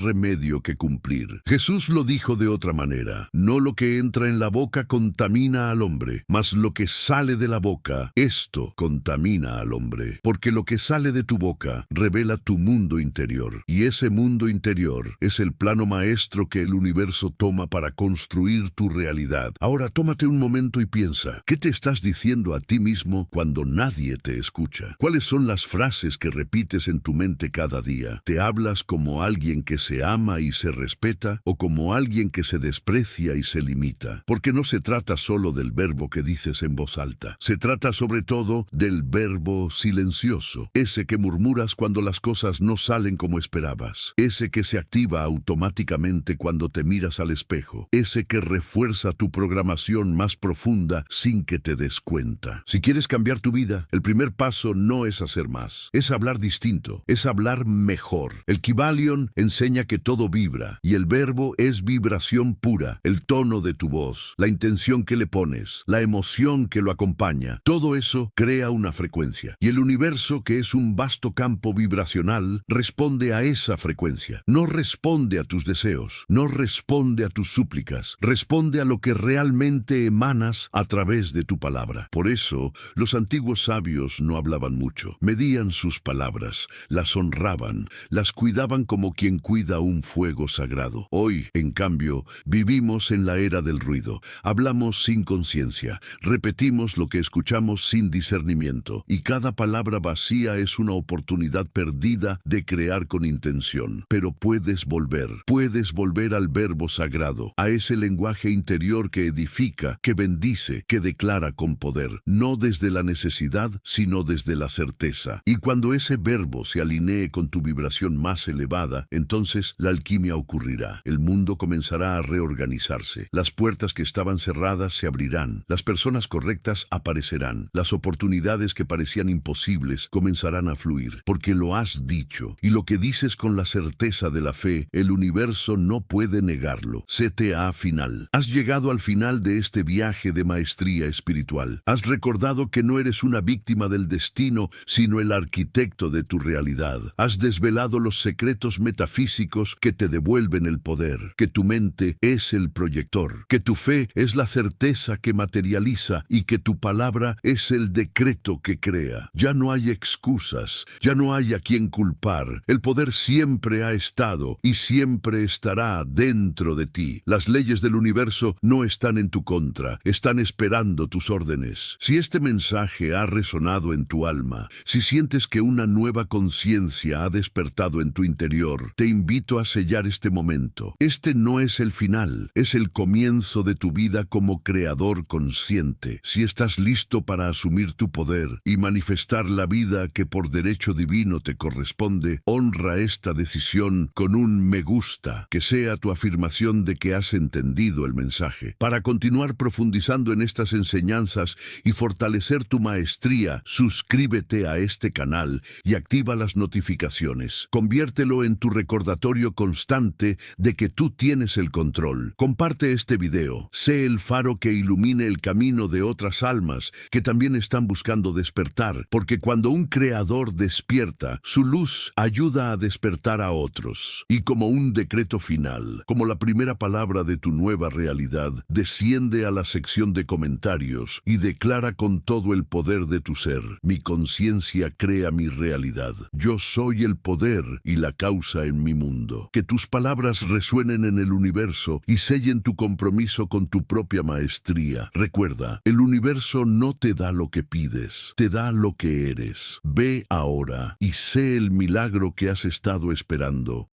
remedio que cumplir. Jesús lo dijo de otra manera, no lo que entra en la boca contamina al hombre, mas lo que sale de la boca, esto contamina al hombre. Porque lo que sale de tu boca revela tu mundo interior, y ese mundo interior es el plano maestro que el universo toma para construir tu realidad. Ahora tómate un momento y piensa, ¿qué te estás diciendo a ti mismo cuando nadie te escucha? ¿Cuáles son las frases que repites en tu mente cada día? ¿Te hablas como alguien que se ama y se respeta o como alguien que se desprecia y se limita? Porque no se trata solo del verbo que dices en voz alta. Se trata sobre todo del verbo silencioso, ese que murmuras cuando las cosas no salen como esperabas, ese que se activa automáticamente cuando te miras al espejo, ese que refuerza tu programación más profunda sin que te des cuenta. Si quieres cambiar tu vida, el primer paso no es hacer más, es hablar distinto, es hablar mejor. El Kybalion enseña que todo vibra, y el verbo es vibración pura, el tono de tu voz, la intención que le pones, la emoción que lo acompaña, todo eso crea una frecuencia, y el universo, que es un vasto campo vibracional, responde a esa frecuencia, no responde responde a tus deseos, no responde a tus súplicas, responde a lo que realmente emanas a través de tu palabra. Por eso, los antiguos sabios no hablaban mucho, medían sus palabras, las honraban, las cuidaban como quien cuida un fuego sagrado. Hoy, en cambio, vivimos en la era del ruido, hablamos sin conciencia, repetimos lo que escuchamos sin discernimiento, y cada palabra vacía es una oportunidad perdida de crear con intención. Pero puedes volver al verbo sagrado, a ese lenguaje interior que edifica, que bendice, que declara con poder, no desde la necesidad, sino desde la certeza. Y cuando ese verbo se alinee con tu vibración más elevada, entonces la alquimia ocurrirá. El mundo comenzará a reorganizarse. Las puertas que estaban cerradas se abrirán. Las personas correctas aparecerán. Las oportunidades que parecían imposibles comenzarán a fluir, porque lo has dicho. Y lo que dices con la certeza de la fe, el universo no puede negarlo. CTA final. Has llegado al final de este viaje de maestría espiritual. Has recordado que no eres una víctima del destino, sino el arquitecto de tu realidad. Has desvelado los secretos metafísicos que te devuelven el poder, que tu mente es el proyector, que tu fe es la certeza que materializa y que tu palabra es el decreto que crea. Ya no hay excusas, ya no hay a quien culpar. El poder siempre ha estado y siempre estará dentro de ti. Las leyes del universo no están en tu contra, están esperando tus órdenes. Si este mensaje ha resonado en tu alma, si sientes que una nueva conciencia ha despertado en tu interior, te invito a sellar este momento. Este no es el final, es el comienzo de tu vida como creador consciente. Si estás listo para asumir tu poder y manifestar la vida que por derecho divino te corresponde, honra esta decisión con un me gusta, que sea tu afirmación de que has entendido el mensaje. Para continuar profundizando en estas enseñanzas y fortalecer tu maestría, suscríbete a este canal y activa las notificaciones. Conviértelo en tu recordatorio constante de que tú tienes el control. Comparte este video. Sé el faro que ilumine el camino de otras almas que también están buscando despertar, porque cuando un creador despierta, su luz ayuda a despertar a otros. Y como un decreto final, como la primera palabra de tu nueva realidad, desciende a la sección de comentarios y declara con todo el poder de tu ser: mi conciencia crea mi realidad. Yo soy el poder y la causa en mi mundo. Que tus palabras resuenen en el universo y sellen tu compromiso con tu propia maestría. Recuerda, el universo no te da lo que pides, te da lo que eres. Ve ahora y sé el milagro que has estado esperando.